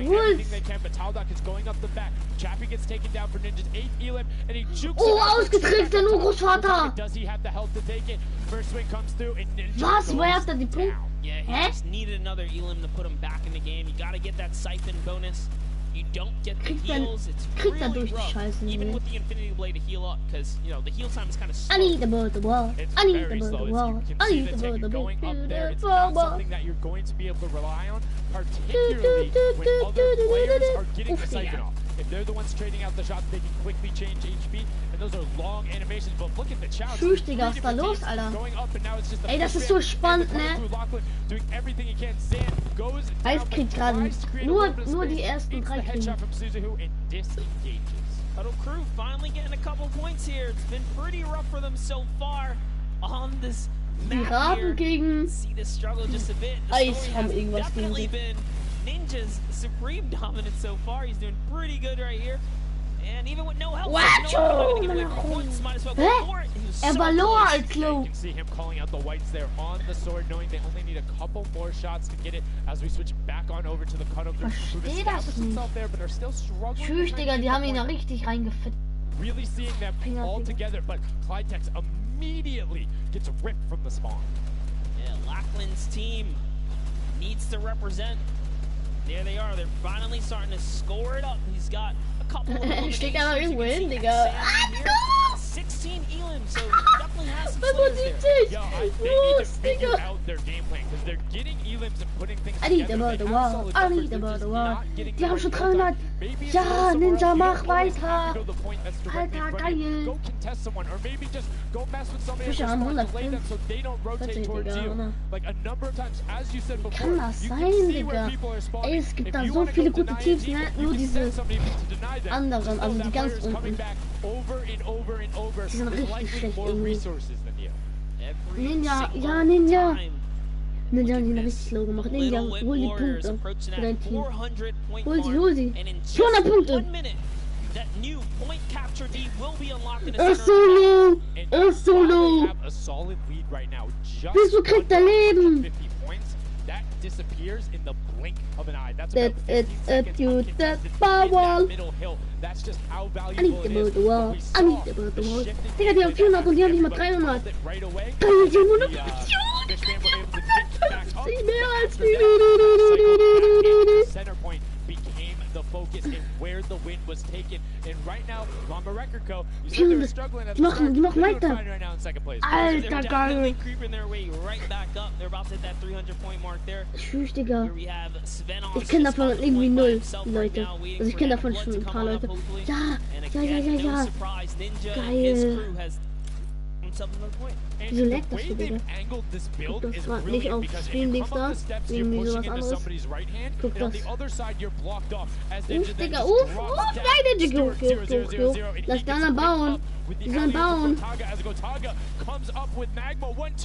Taldock is going up the back. Chappie gets taken down for Ninja's 8th Elam, and he jukes ausgetrickst, der Urgroßvater! Does he have the health to take it? First swing comes through, and Ninja Was? Woher hat er die Punkte? Yeah, he just needed another Elam to put him back in the game. You gotta get that siphon bonus. You don't get the heals. It's really rough, even with the Infinity Blade to heal up, because you know the heal time is kind of slow. I need to build the wall. I need to build the wall. I need to build the wall. It's not something that you're going to be able to rely on, particularly when other players are getting the siphon off. If they're the ones trading out the shots, they can quickly change HP, and those are long animations. But look at the challenge. Tschüss, Digga, was ist da los, Alter? Ey, das ist so spannend, ne? Eis kriegt gerade nur die ersten 3 kriegen. Huddle Crew finally getting a couple points here. It's been pretty rough for them so far on this map here. Gegen See the struggle just a bit. Eis haben irgendwas Definitely gegen been Ninja's supreme dominance so far. He's doing pretty good right here. And even with no help, points, might as well go for it. War lower als low. You can see him calling out the whites there on the sword, knowing they only need a couple more shots to get it as we switch back on over to the cutoff. Versteh das nicht. There, but are still struggling. Tschüss, Digga, die haben ihn ja richtig reingefittet. Really seeing them all together, but Clytex immediately gets ripped from the spawn. Yeah, Lachlan's team needs to represent. There they are. They're finally starting to score it up. He's got a couple of Steht aber irgendwo hin, Digga. 16 Elam, so he definitely has some players there. Yo, they need to figure out their game plan, because they're getting Elams and putting things I need to build the wall. I need to build the wall. Die haben schon 300. Ja, Ninja, mach weiter. Alter, geil. Go contest someone, or maybe just go mess with somebody Fische haben 105 so they don't rotate towards you. Like a number of times, as you said before, Kann das sein, Digga? Ey, es gibt da so viele gute Teams, ne? Nur diese anderen, also die ganz unten. Die sind richtig schlecht irgendwie. Ninja, ja, Ninja. Ninja haben ihn richtig low gemacht. Ninja, hol die Punkte für dein Team. Hol sie. 200 Punkte. Solo. Wieso kriegt er Leben? Disappears in the blink of an eye. That's about 50 seconds power. Middle hill. That's just how valuable I need to build the wall. I need to build the wall. Digga, die haben 400 und die haben nicht mal 300. Geil, die haben 100 mehr als center point became the focus and where the wind was taken. And right now, Lama Record Co. You said they were struggling at the start. Die machen weiter. Right now in second place. Alter, They're geil. definitely creeping their way right back up. They're about to hit that 300-point mark there. Tschüss, Digga. Here we have Sven on Ich kenne davon irgendwie 0 Leute. Also ich kenne davon schon ein paar Leute. Ja. Geil. Wieso leckt das so, Digga? Guck das war nicht auf Streamdings da. Irgendwie sowas anderes. Guck das. Digga, nein, Digga, hoch. Lass die anderen bauen. Die sollen bauen. Da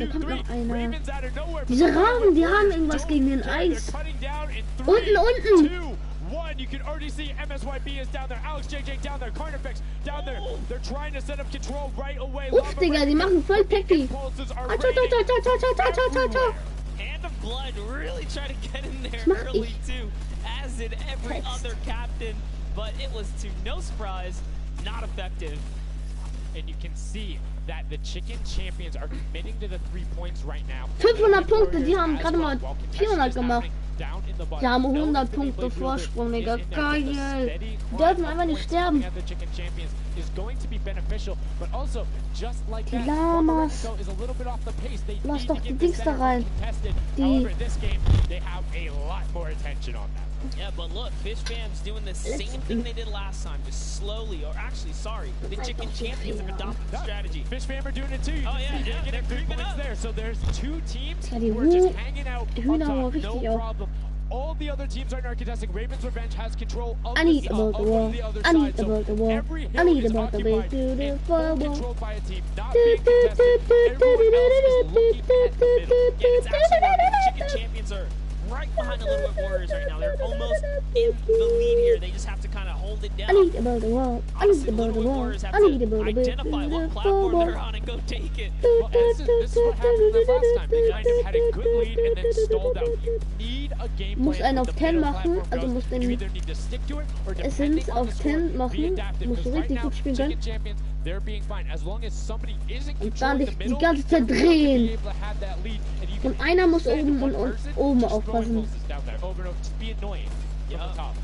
kommt noch einer. Diese Raben, die haben irgendwas gegen den Eis. Unten. You can already see MSYB is down there, Alex JJ down there, Carnifex down there. They're trying to set up control right away. Uff, Digga, die machen voll Packy. Hand of Blood really tried to get in there early too, as did every other captain, but it was to no surprise not effective. And you can see that the chicken champions are committing to the 3 points right now. 500 Punkte, die haben gerade mal 400 gemacht. Die haben 100 Punkte Vorsprung, Digga. Geil. Die dürfen einfach nicht sterben. Die Lamas. Lass doch die Dings da rein. Die. Yeah, but look, Fish Fam's doing the same thing they did last time, just slowly, or actually, sorry, the chicken champions have adopted the strategy. Fish Fam are doing it too. Oh yeah, they're creeping up there. So there's 2 teams who are just hanging out on top, no problem. All the other teams are not contesting. Raven's Revenge has control of I need to build the wall. I need to build the wall. I need to build the way to the wall. Controlled by a team, not being contested. Everyone else is looking at the middle. Yeah, it's actually the chicken champions are right behind the Little Bit Warriors right now. They're almost in the lead here. They just have to kind of hold it down. I need to build a wall. I need to build a wall. I need to build a identify what platform they're on and go take it. Well, this is what happened to them last time. They kind of had a good lead and then stalled out. You need a game Muss plan einen auf with the 10 middle machen, platform also goes. muss You den either need to stick to it or Essenz depending on the auf score, 10 be machen, adaptive. musst du Because right richtig now, gut spielen Chicken können. Champions, they're being fine. As long as somebody isn't Und dann controlling dich the die middle, ganze Zeit they're going to be drehen. able to have that lead. And you Und can einer muss send oben one und person oben just throwing aufpassen. pulses down there. Over and over. Just be annoying from the top.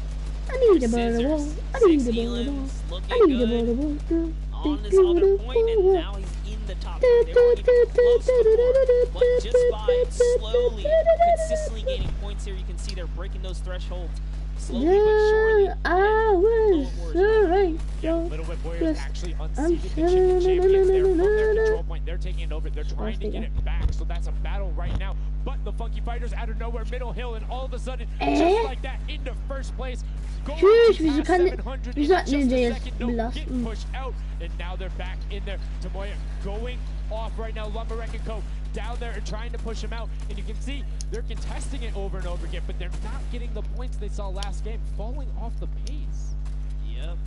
I need to build a wall. I need to build a wall. I need to build a wall. On this other point, and now he's in the top 3. They weren't even close before, but just by slowly, consistently gaining points here, you can see they're breaking those thresholds. Slowly but surely. I was right. Yeah, Little Whip Warriors actually unseated the Chicken Champions there from their control point. They're taking it over. They're trying to get it back, so that's a battle right now. But the Funky Fighters out of nowhere, middle hill, and all of a sudden, just like that, into first place. Tschüss, wieso hat Ninja jetzt belasten? Pushed out, and now they're back in there. Tomoya going off right now. Lumberwreck and Co. down there and trying to push him out, and you can see they're contesting it over and over again, but they're not getting the points they saw last game, falling off the pace. Yep.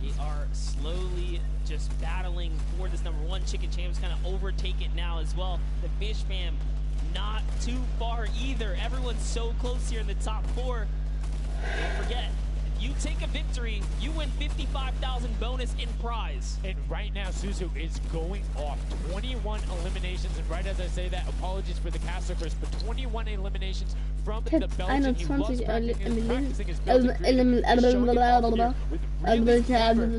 They are slowly just battling for this #1. Chicken Champs kind of overtake it now as well. The Fish Fam not too far either. Everyone's so close here in the top 4. Don't forget, if you take a victory, you win 55,000 bonus in prize. And right now, Suzu is going off 21 eliminations. And right as I say that, apologies for the caster curse, but 21 eliminations from the Belgian. He loves practicing his Belgian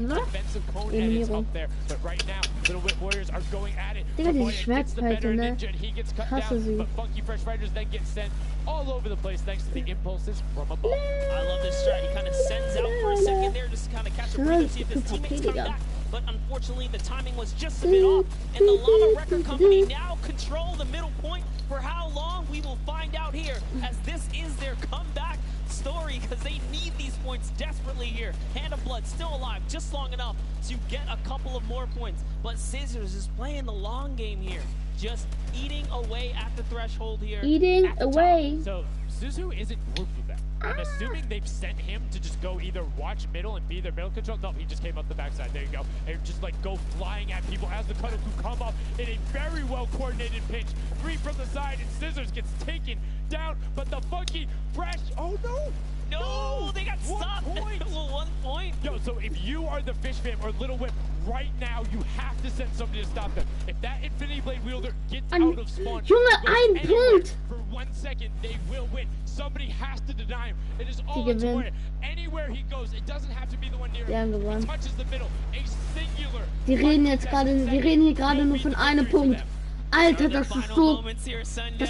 defensive cone edits up there. But right now, Little Whip Warriors are going at it. Digga, diese Schwertpeitsche, ne? He gets cut Hasse down, sie. but Funky Fresh Fighters then get sent all over the place thanks to the impulses from above. I love this strat. He kind of sends out for a second there just to kind of catch a breather, see if his teammates come back. But unfortunately, the timing was just a bit off. And the Llama Record Company now control the middle point. For how long, we will find out here, as this is their comeback story, because they need these points desperately here. Hand of Blood still alive, just long enough to get a couple of more points. But Scissors is playing the long game here, just eating away at the threshold here. Eating away. So Suzu isn't grouped with them. I'm assuming they've sent him to just go either watch middle and be their middle control. No, he just came up the backside. There you go. And just like go flying at people as the Cuddleku come up in a very well coordinated pinch. 3 from the side, and Scissors gets taken down. But the Funky Fresh, oh no! No, they got stopped. 1 point. Yo, so if you are the Fish Fam or Little Whip, right now you have to send somebody to stop them. If that Infinity Blade wielder gets out of spawn, Junge, ein Punkt! For 1 second, they will win. Somebody has to deny him. It is all important. Anywhere he goes, it doesn't have to be the one near him. He touches the middle. A singular. Die reden hier gerade nur von einem Punkt. Alter, das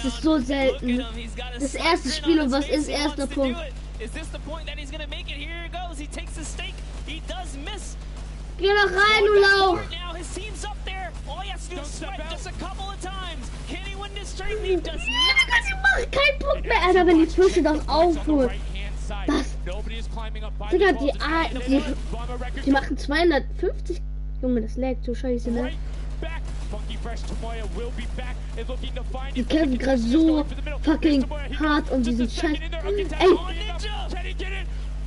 ist so selten. Das erste Spiel und was ist erster Punkt? Is this the point that he's gonna make it? Here he goes. He takes the stake. He does miss. Geh doch rein, du Lauch! Now his team's up there. All he has to do is sweat just a couple of times. Can he win this straight? He does not. Ich mach keinen Punkt mehr, Alter, wenn die Fische das aufholen. Das. Digga, die machen 250. Junge, das laggt so scheiße, ne? Die kämpfen gerade so fucking hart um diesen Scheiß. Ey!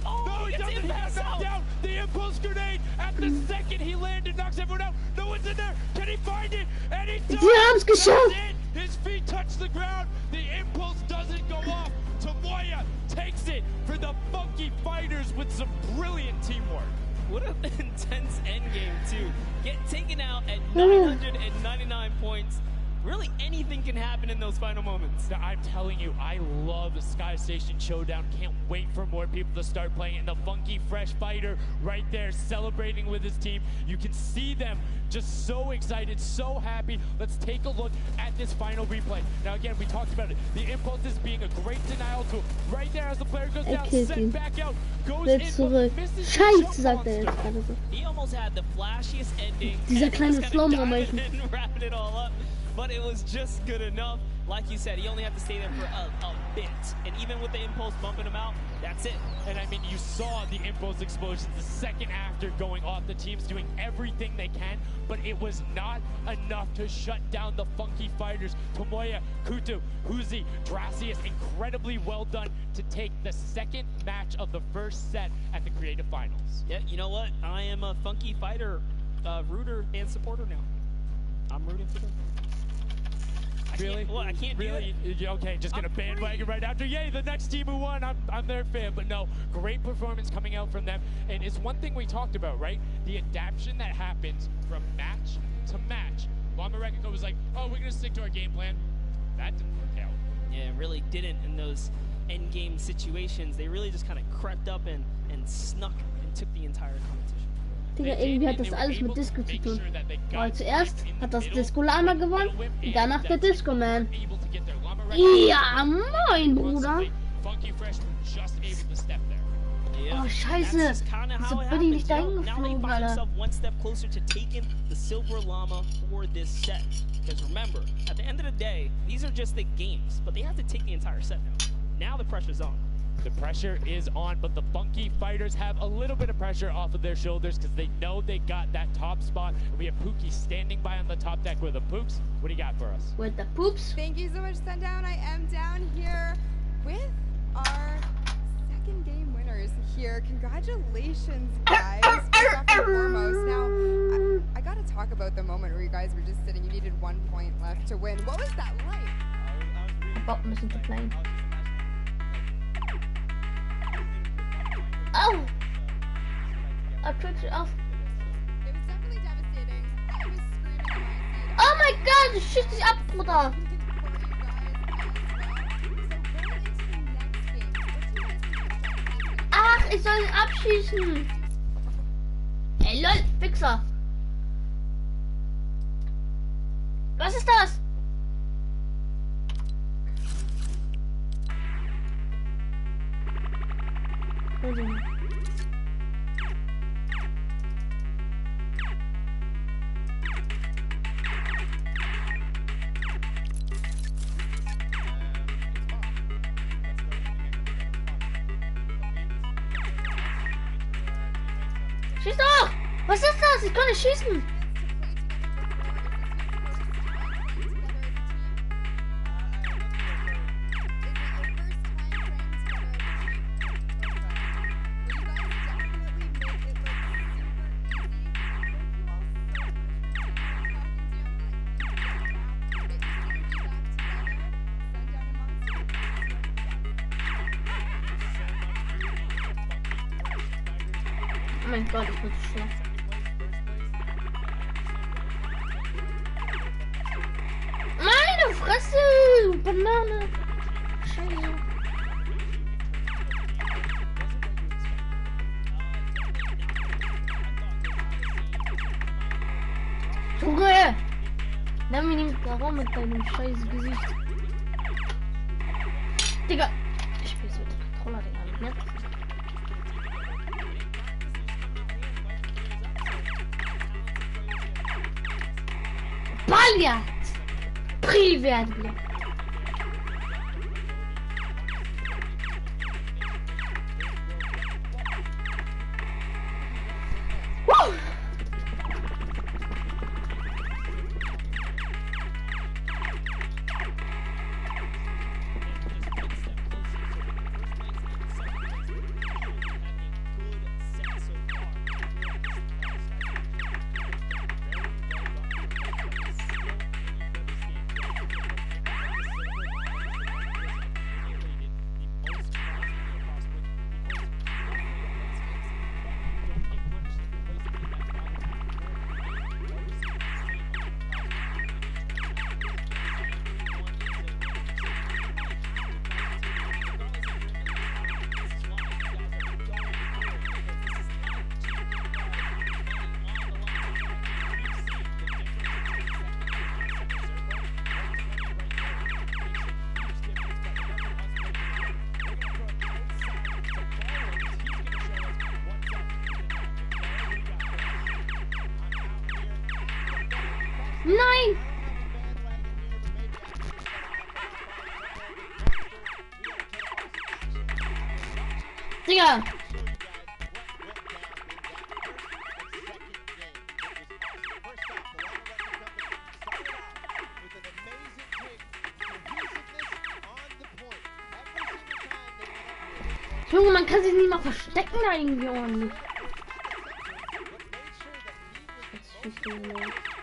No, he doesn't have knocked down. The impulse grenade at the second he landed knocks everyone out. No one's in there. Can he find it? And he does. Sie haben's geschafft. His feet touch the ground. The impulse doesn't go off. Tomoya takes it for the Funky Fighters with some brilliant teamwork. What an intense endgame, too. Get taken out at 999 points. Really, anything can happen in those final moments. Now, I'm telling you, I love the Sky Station Showdown. Can't wait for more people to start playing. And the Funky Fresh Fighter right there celebrating with his team. You can see them just so excited, so happy. Let's take a look at this final replay. Now, again, we talked about it. The impulse is being a great denial tool. Right there as the player goes down, sent back out, goes in, misses. Scheiße, sagt er jetzt gerade so. He almost had the flashiest ending. Dieser kleine Slow-Mo-Moment. Wrapping it all up. But it was just good enough. like you said, he only had to stay there for a bit. And even with the impulse bumping him out, that's it. And I mean, you saw the impulse explosions the second after going off. The team's doing everything they can, but it was not enough to shut down the Funky Fighters. Tomoya, Kutu, Huzi, Dracius, incredibly well done to take the second match of the first set at the Creative Finals. Yeah, you know what? I am a Funky Fighter rooter and supporter now. I'm rooting for them. Really? I can't really? Do it. Okay, just gonna bandwagon right after. Yay, the next team who won, I'm their fan. But no, great performance coming out from them. And it's one thing we talked about, right? The adaptation that happens from match to match. Llama Rekiko was like, oh, we're gonna stick to our game plan. That didn't work out. Yeah, it really didn't in those end game situations. They really just kind of crept up and snuck and took the entire competition. Digga, irgendwie hat das alles mit Disco zu tun. Weil zuerst hat das Disco-Lama gewonnen und danach der Disco-Man. Ja, moin, Bruder. Oh, scheiße. Wieso bin ich nicht dahin geflogen, Alter? One step closer to taking the Silver Llama for this set. Because remember, at the end of the day, these are just the games, but they have to take the entire set now. Now the pressure's on. The pressure is on, but the Funky Fighters have a little bit of pressure off of their shoulders because they know they got that top spot. And we have Pookie standing by on the top deck with the Pooks. What do you got for us? With the Poops. Thank you so much, Sundown. I am down here with our second game winners here. Congratulations, guys, first off and foremost. Now, I got to talk about the moment where you guys were just sitting. You needed 1 point left to win. What was that like? Bottom isn't to play. Oh! I tricked it off. It was definitely devastating. I was screaming in my seat. Oh my god, shit is up, Bruder! Ach, ich soll ihn abschießen! Ey, lol, Fixer! Was ist das? Schieß doch! Was ist das? Ich kann nicht schießen! Oh mein Gott, ich bin zu schlecht. Meine Fresse! Banane! Scheiße. Junge! Nimm mich nicht darum mit deinem scheiß Gesicht. Digga! Ich spiel's mit dem Controller, Digga, nicht? Привет! Привет, блядь! Nein! Digga! Junge, man kann sich nicht mal verstecken da irgendwie ordentlich. Das ist nicht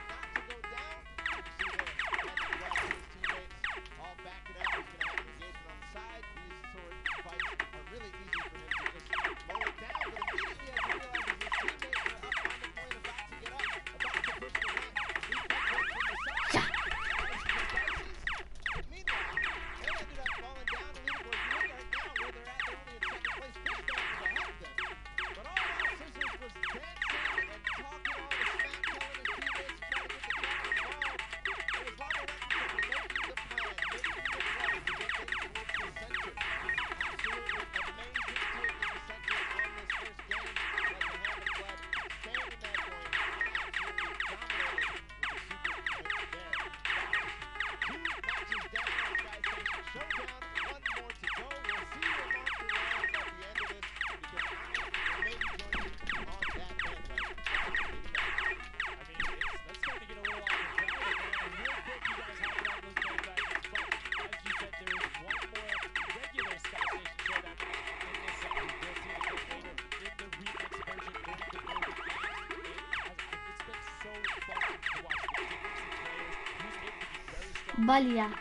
Baliat.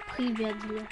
Privilegiert.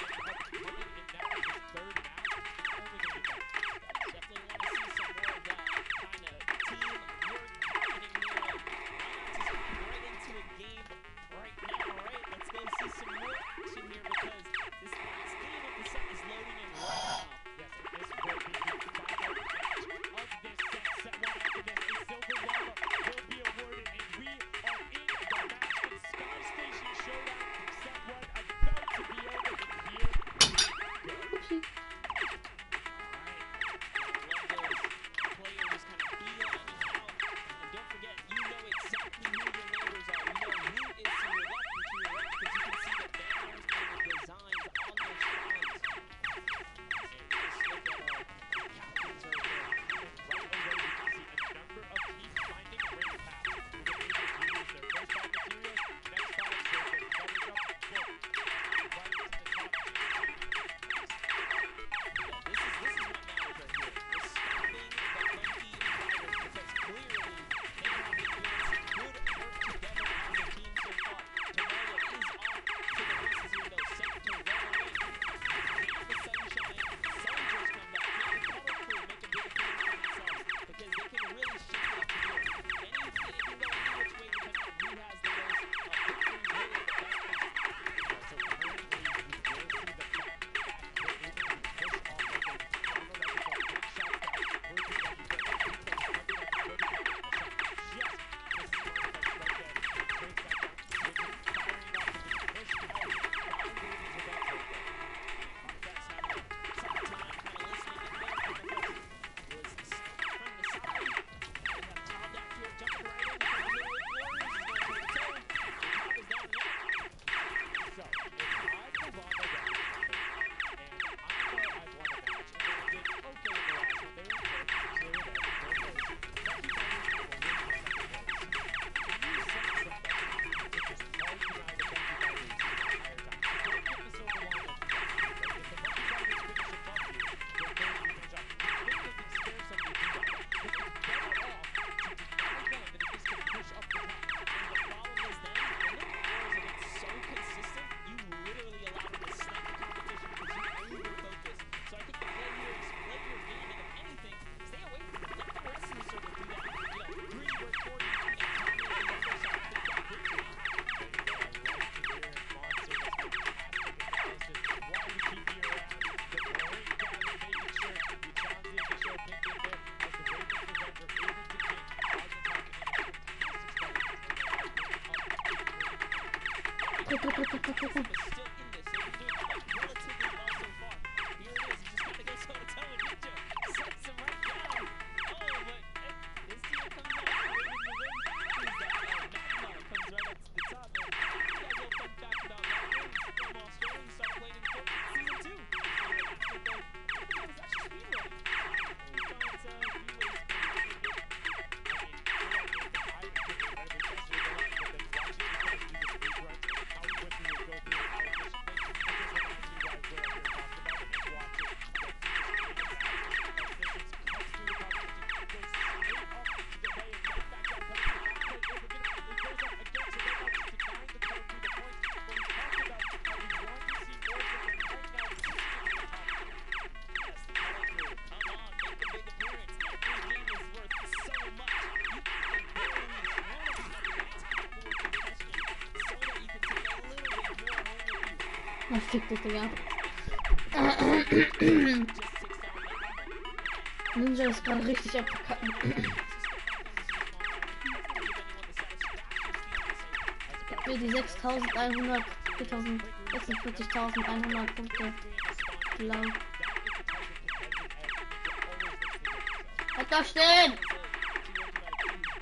Na, fick dich, Digga. Ninja ist gerade richtig abgekacken. Gib mir die 6.100, 46.100 Punkte. Blau. Halt da stehen!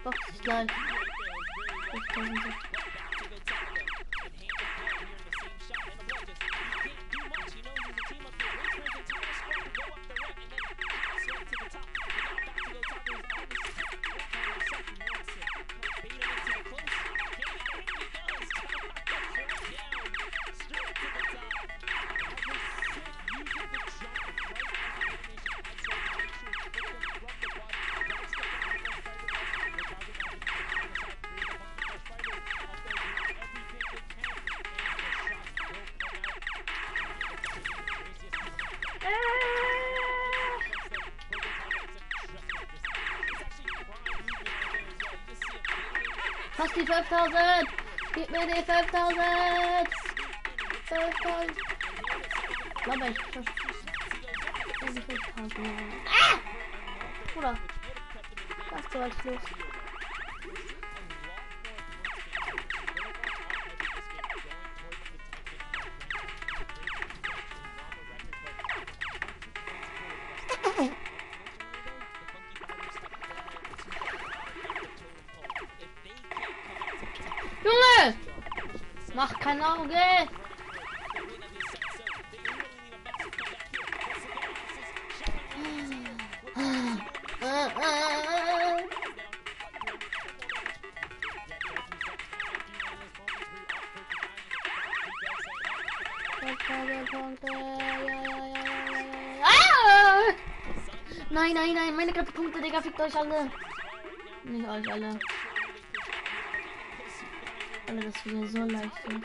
Box ist gleich. 6.000. Fast die 5.000! Gib mir die 5.000! 5.000! Glaube ich. Die 5.000. Ah! Bruder. Was ist so weit los? Junge! Mach kein Auge! Nein, nein, nein, meine Punkte, Digga, fickt euch alle. Nicht euch alle. Alle, das wieder so leicht ist.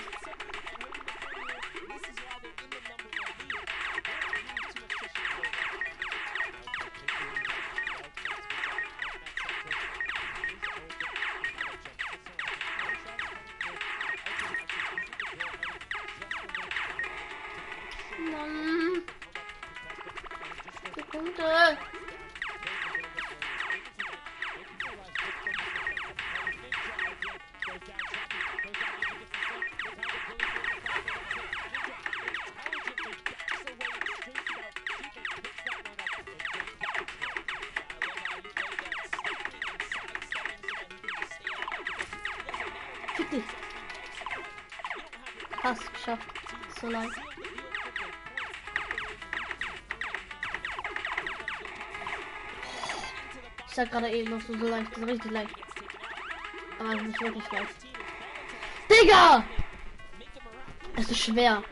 Mann. Die Punkte. Fick dich. Hast geschafft. So leicht. Ich sag gerade eben noch so leicht, so richtig leicht. Aber es ist wirklich leicht. Digga! Es ist schwer.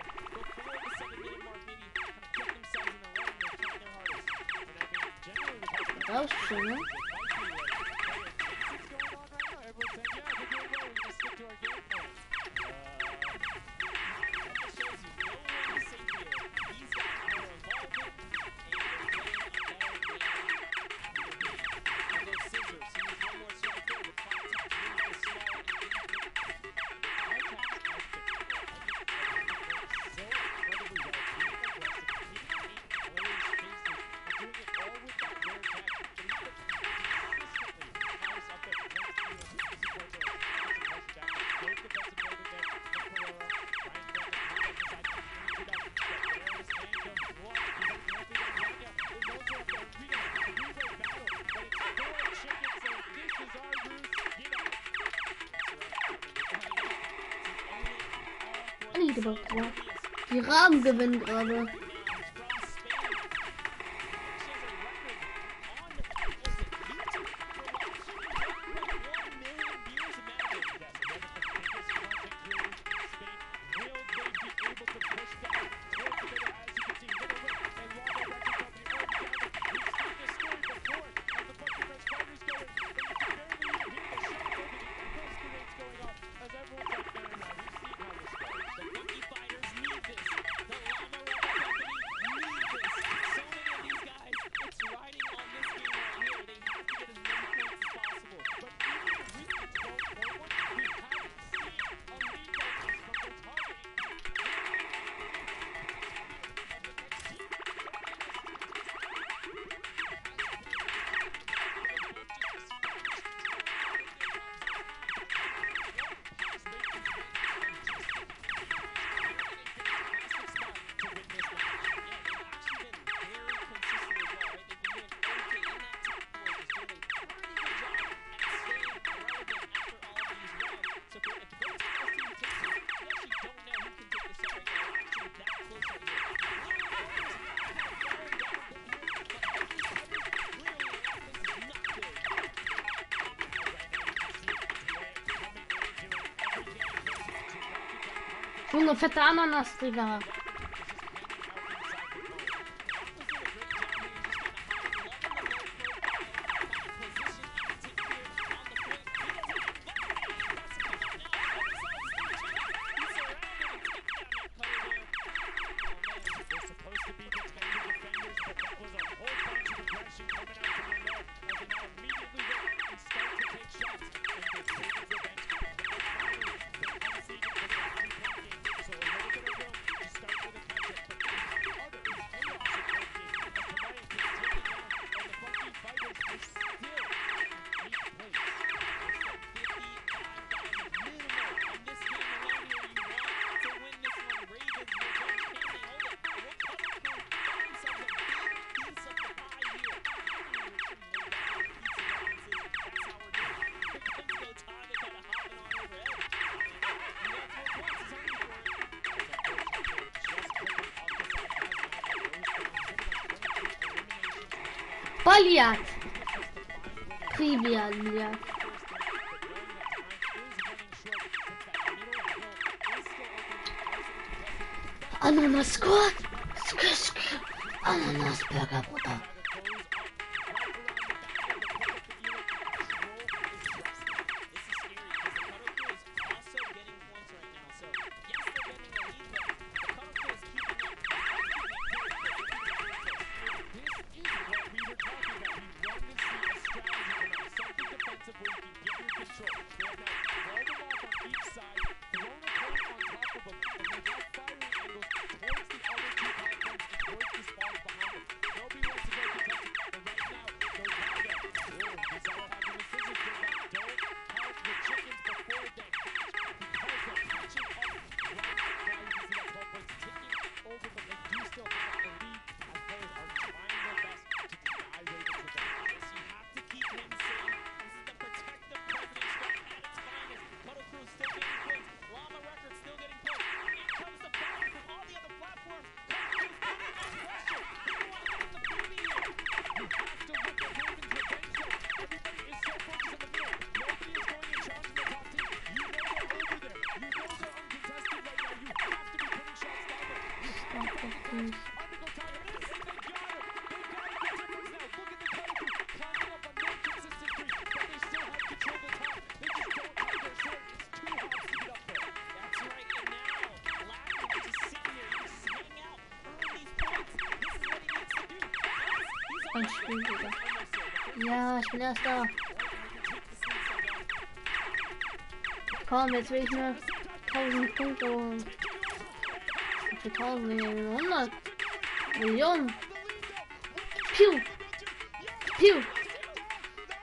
Das ist schön, ne? Die Raben gewinnen gerade. Junge, fette Ananas, Digga. Baliat. Trivial. Ananas Squad. Ananas Burger, Bruder. Ja, ich bin Erster. Komm, jetzt will ich mir 1000 Punkte holen. Für 1000, 100 Millionen. Pew! Pew!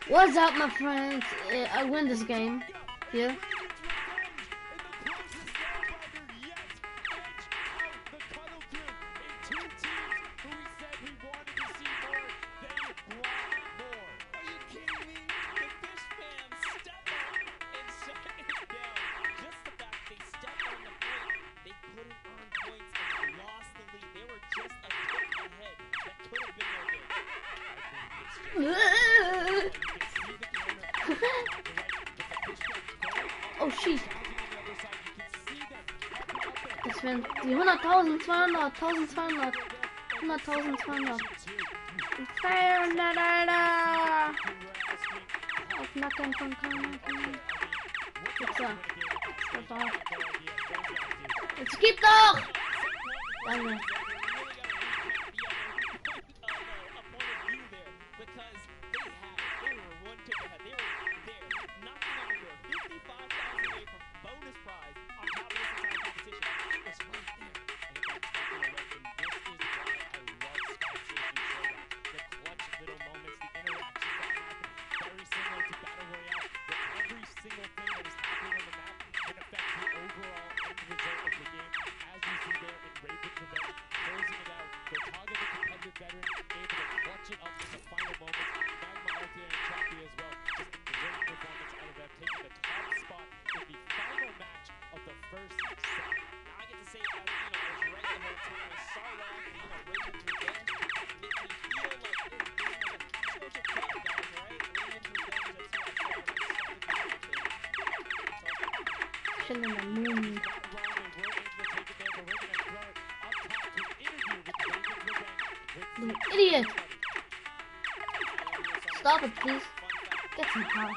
What's up, my friends? I win this game. Here. Oh shit. Das wären die 100.200, 1.200, 100.200. 200, Alter. Auf Nacken von Kanaken. Jetzt gib doch! Danke. Chilling in the moon. You idiot! Stop it, please. Get some power.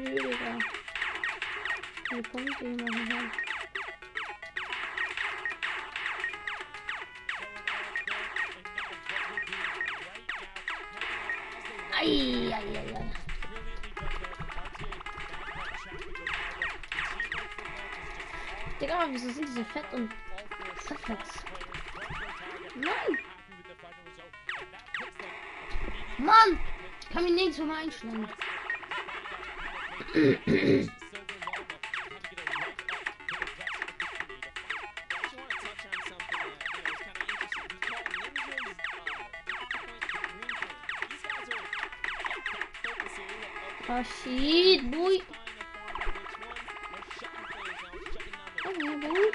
Schwieriger. Die Punkte, die man hat. Ai, ai, ai, ai. Digga, wieso sind die so fett und perfekt? Nein! Mann! Ich kann mich nirgendwo mal einschlagen. Oh shit, boy. Oh, boy.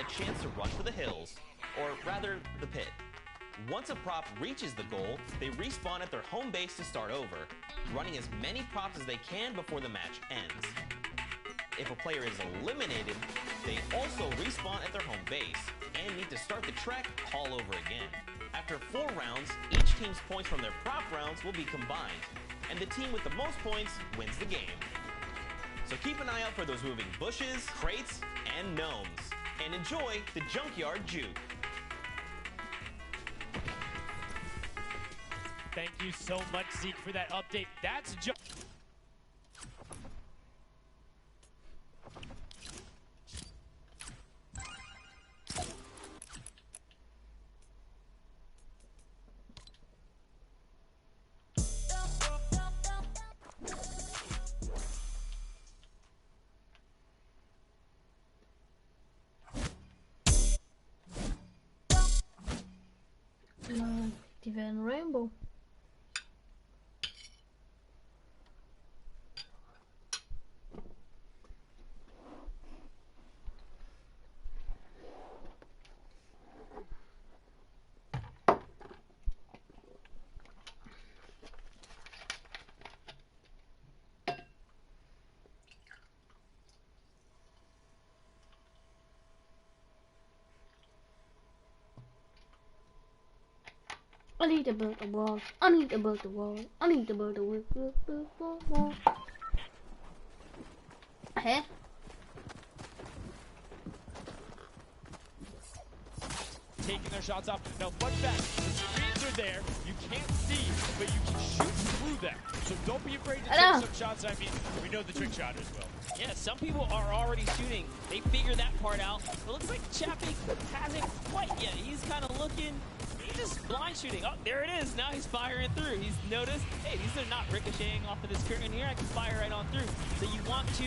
a chance to run for the hills, or rather, the pit. Once a prop reaches the goal, they respawn at their home base to start over, running as many props as they can before the match ends. If a player is eliminated, they also respawn at their home base and need to start the track all over again. After 4 rounds, each team's points from their prop rounds will be combined, and the team with the most points wins the game. So keep an eye out for those moving bushes, crates, and gnomes, and enjoy the Junkyard Juke. Thank you so much, Zeke, for that update. That's Die werden Rainbow. I need to build a wall. I need to build a wall. I need to build a wall. Huh? taking their shots off. Now, fun fact, the screens are there. You can't see, but you can shoot through them. So don't be afraid to take some shots. I mean, we know the trick shotters will. Yeah, some people are already shooting. They figure that part out. It looks like Chappie hasn't quite yet. He's kind of looking. He's just blind shooting. Oh, there it is. Now he's firing through. He's noticed, hey, these are not ricocheting off of this curtain here. I can fire right on through. So you want to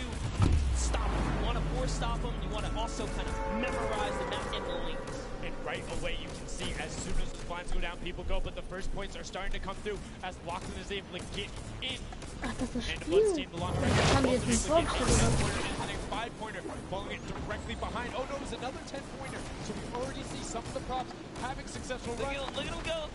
stop him. You want to force stop him. You want to also kind of memorize the map and the links. And right away, you can see as soon as the blinds go down, people go. But the first points are starting to come through as Lachlan is able to get in. And the Bloods team, the long range. Is a 5-pointer, following it directly behind. Oh no, there's another 10-pointer. So we already see some of the props having successful runs. Look at him go.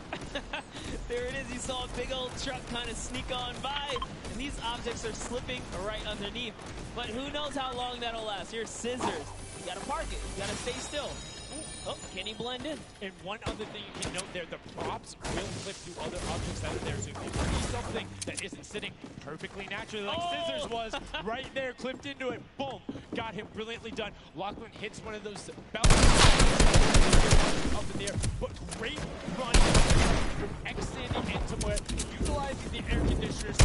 There it is. You saw a big old truck kind of sneak on by. And these objects are slipping right underneath. But who knows how long that'll last. Here's Scissors. You gotta park it. You gotta stay still. Oh, can he blend in? And one other thing you can note there, the props will flip to other objects out there. So if you see something that isn't sitting perfectly naturally like Scissors was, right there, clipped into it, boom, got him brilliantly done. Lachlan hits one of those bounces up in the air, but great run from X-Sandy and Tomoya, utilizing the air conditioners.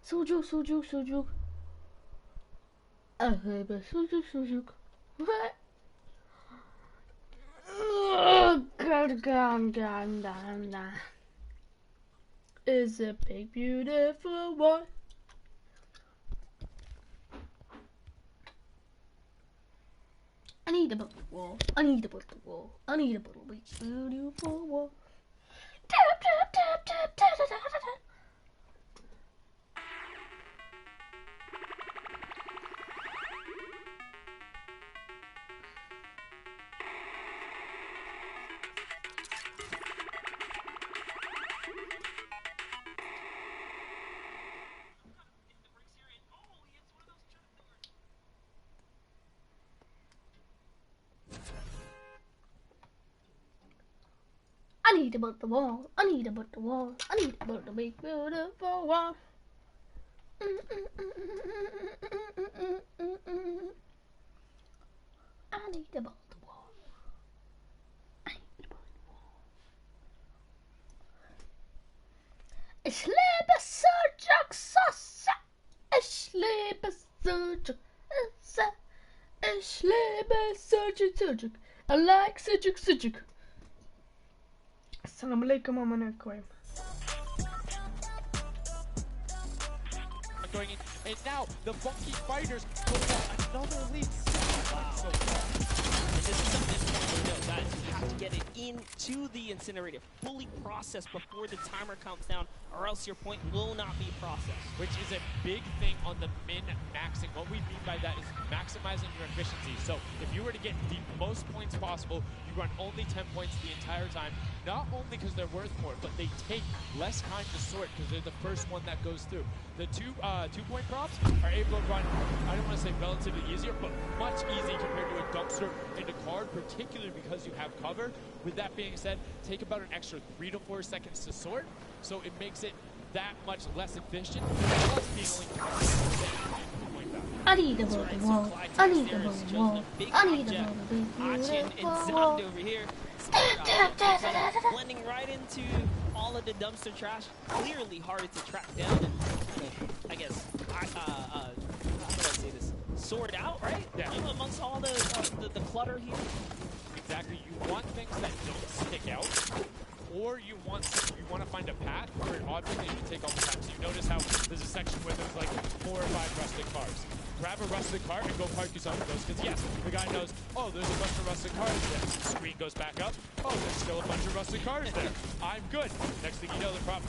Sujuk. Sujuk. What? Is a big beautiful one. I need to build the wall. I need to build the wall. I need to build a big beautiful wall. I need to build the wall. I need to build the wall. I need to build the big beautiful wall. I need to build the wall. I need to build the wall. Ich liebe Sujuk Soße. Ich liebe Sujuk Soße. Ich liebe Sujuk. I like Sujuk. Assalamu alaikum wa rahmatullahi. Going in, and now the Funky Fighters pull out another lead. Wow. So And this is something important to know, guys. You have to get it into the incinerator, fully processed before the timer counts down, or else your point will not be processed. Which is a big thing on the min-maxing. What we mean by that is maximizing your efficiency. So if you were to get the most points possible, you run only 10 points the entire time. Not only because they're worth more, but they take less time to sort because they're the first one that goes through. The two-point props are able to run, I don't want to say relatively easier, but much easier compared to a dumpster and a card, particularly because you have cover. With that being said, take about an extra 3 to 4 seconds to sort, so it makes it that much less efficient, plus being only I need the wall. I need the wall. I need the Achin and Zand over here. Blending right into all of the dumpster trash. Clearly harder to track down and I guess how do I say this? Sort out, right? Yeah. You know, amongst all the clutter here. Exactly. You want things that don't stick out, or you want to find a path for an object that you can take all the time. So you notice how there's a section where there's like 4 or 5 rusted cars. Grab a rusted car and go park yourself in those, because yes, the guy knows, oh, there's a bunch of rusted cars there. Screen goes back up, oh, there's still a bunch of rusted cars there. I'm good. Next thing you know, the prop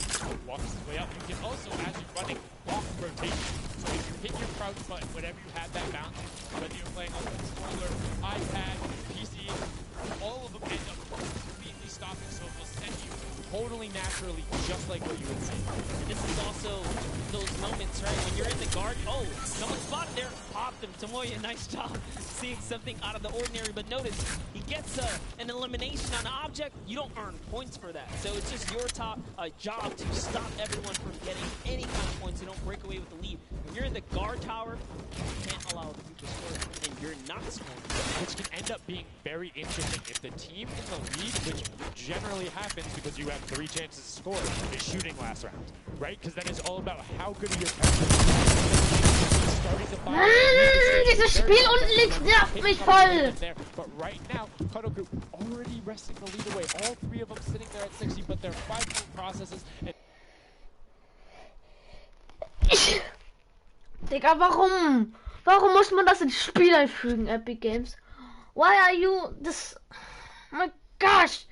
walks his way up. You can also, as you're running, walk rotation. So if you hit your crouch button, whenever you have that bounce, whether you're playing on a controller, iPad, PC, all of them end up completely stopping, so it will send you totally naturally, just like what you would see. This is also those moments, right, when you're in the guard, oh, someone spotted there, pop them. Tomoya, nice job seeing something out of the ordinary, but notice, he gets an elimination on an object, you don't earn points for that. So it's just your job to stop everyone from getting any kind of points, so don't break away with the lead. When you're in the guard tower, you can't allow the people to score, and you're not scoring. Which can end up being very interesting if the team in the lead, which generally happens because you have 3 chances to score, is shooting last round, right? Because then it's all about how good are your Dieses Spiel unten links nervt mich voll! But right now, Cuddle Group already wresting the lead away. All 3 of them sitting there at 60, but they're 5-point processes. And Digga, warum? Warum muss man das ins Spiel einfügen, Epic Games? Why are you this? Oh my gosh!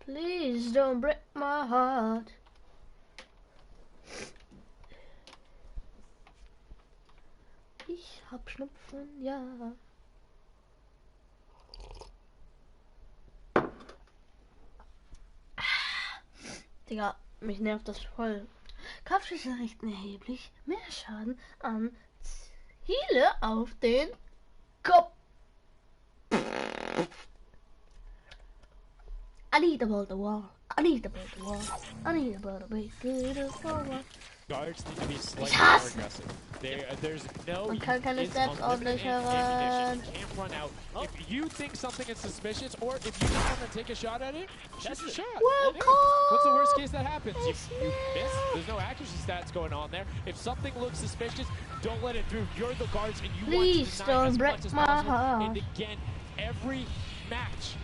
Please don't break my heart. Ich hab Schnupfen, ja. Digga, mich nervt das voll. Kraftschüsse richten erheblich mehr Schaden an Ziele auf den Kopf. I need to build the wall. I need to build the wall. I need to build a big wall. Guards need to be slightly more aggressive. There's no Man kann keine Steps ordentlich heran. You can't run out. If you think something is suspicious, or if you just want to take a shot at it, shoot your shot. What's the worst case that happens? You miss. There's no accuracy stats going on there. If something looks suspicious, don't let it through. You're the guards, and you want to deny as much as possible. And again, every match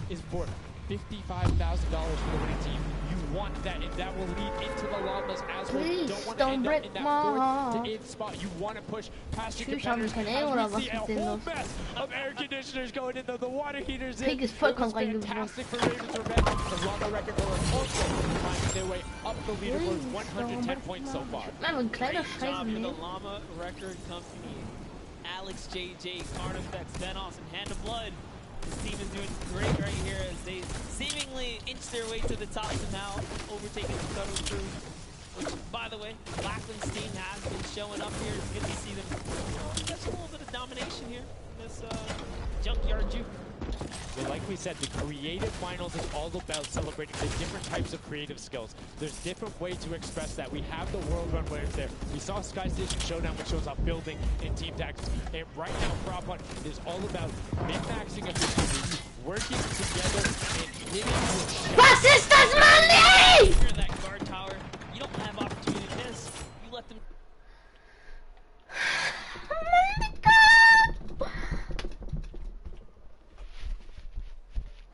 is for $55,000 for the winning team. You want that, and that will lead into the llamas as well. You don't want to end up in that 4th to 8th spot. You want to push past your competitors as we see a whole mess of air conditioners going in, the water heaters in. It was fantastic for Ravens Revenge. The llama record will also climbing their way up the leaderboard, 110 points so far. Great job for the Llama Record Company. Alex, JJ, Carnifex, Venos, and Hand of Blood. This team is doing great right here as they seemingly inch their way to the top somehow, overtaking the Cuddle Crew. Which, by the way, Lackland's team has been showing up here. It's good to see them. That's a little bit of domination here in this junkyard juke. Well, like we said, the creative finals is all about celebrating the different types of creative skills. There's different ways to express that. We have the World Run winners there. We saw Sky Station Showdown, which shows off building and team tactics. And right now, Prop Hunt is all about min-maxing efficiency, working together, and hitting with Was ist das, Mann? You're in that guard tower. You don't have opportunity to miss. You let them.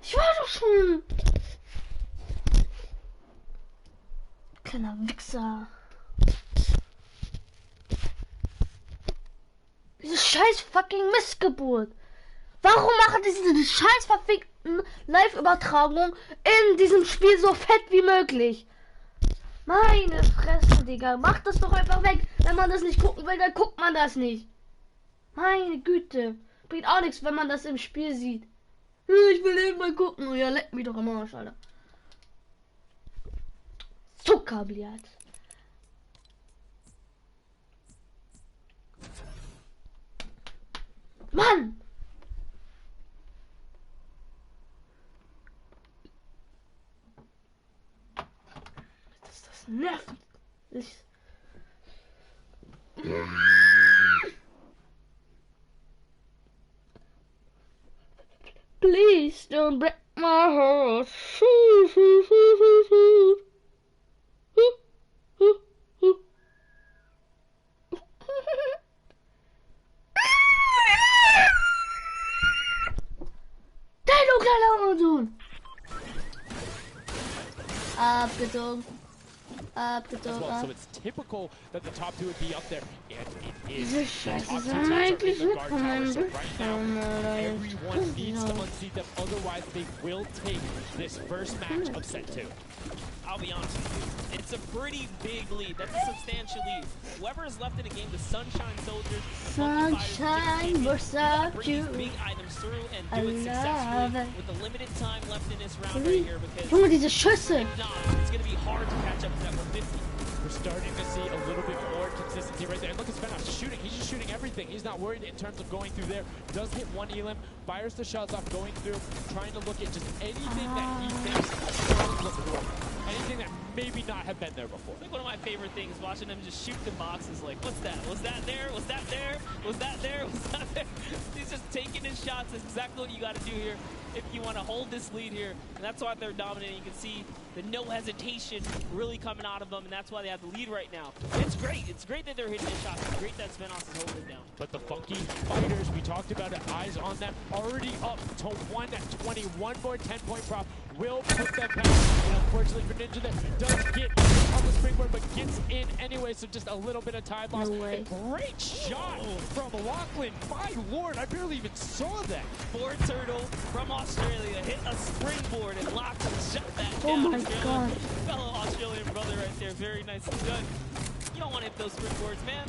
Ich war doch schon. Kleiner Wichser. Diese scheiß fucking Missgeburt. Warum machen die diese scheiß verfickten Live-Übertragung in diesem Spiel so fett wie möglich? Meine Fresse, Digga. Macht das doch einfach weg. Wenn man das nicht gucken will, dann guckt man das nicht. Meine Güte. Bringt auch nichts, wenn man das im Spiel sieht. Ich will eben mal gucken. Oh ja, leck mich doch am Arsch, Alter. Zuckerbliat. Mann! Das nervt. Please don't break my heart. Dein kleiner Hurensohn. Abgezogen. So it's typical that the top two would be up there, and it is. Diese Scheiße sind eigentlich mitkommen. Everyone needs to unseat them, otherwise they will take this first match of set 2. I'll be honest with you, it's a pretty big lead. That's a substantial lead. Whoever is left in the game, the Sunshine Soldiers, Sunshine versus you. Big items through and do it successfully with the limited time left in this round right here, because Junge, diese Schüsse. if not, it's going to be hard to catch up to that 150. We're starting to see a little bit more consistency right there. And look at Venos shooting. He's just shooting everything. He's not worried in terms of going through there. Does hit one elim, fires the shots off going through, trying to look at just anything that he thinks is looking for. Anything that maybe not have been there before. I think one of my favorite things, watching him just shoot the boxes like, what's that? Was that there? Was that there? Was that there? Was that there? He's just taking his shots. That's exactly what you got to do here if you want to hold this lead here. And that's why they're dominating. You can see the no hesitation really coming out of them, and that's why they have the lead right now. It's great. It's great that they're hitting their shots. It's great that Svenos is holding it down. But the Funky Fighters, we talked about it, eyes on them, already up to 120. One more 10-point prop will put them back. And unfortunately for Ninja, that does get on the springboard, but gets in anyway, so just a little bit of time loss. A great shot from Lachlan. My lord, I barely even saw that. Ford Turtle from Australia hit a springboard, and Lachlan shut that Oh down. my God. Fellow Australian brother right there. Very nicely done. You don't want to hit those springboards, man.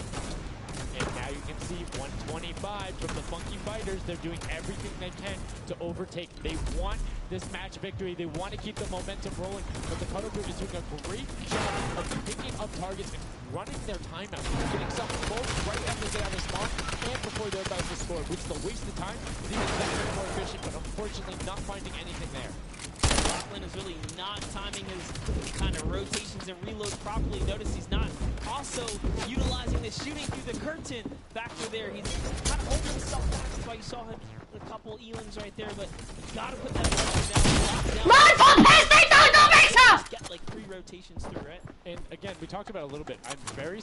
And now you can see 125 from the Funky Fighters. They're doing everything they can to overtake. They want this match victory. They want to keep the momentum rolling. But the Cuddle Group is doing a great job of picking up targets and running their timeouts. Getting some both right after they have a spawn and before they're about to score, which is a waste of time. These are that bit more efficient, but unfortunately not finding anything there. Lachlan is really not timing his kind of rotations and reloads properly. Notice he's not also utilizing the shooting through the curtain factor there. He's kind of holding himself back. That's why you saw him with a couple elims right there, but you gotta put that pressure down. Get like 3 rotations through, right? And again, we talked about it a little bit. I'm very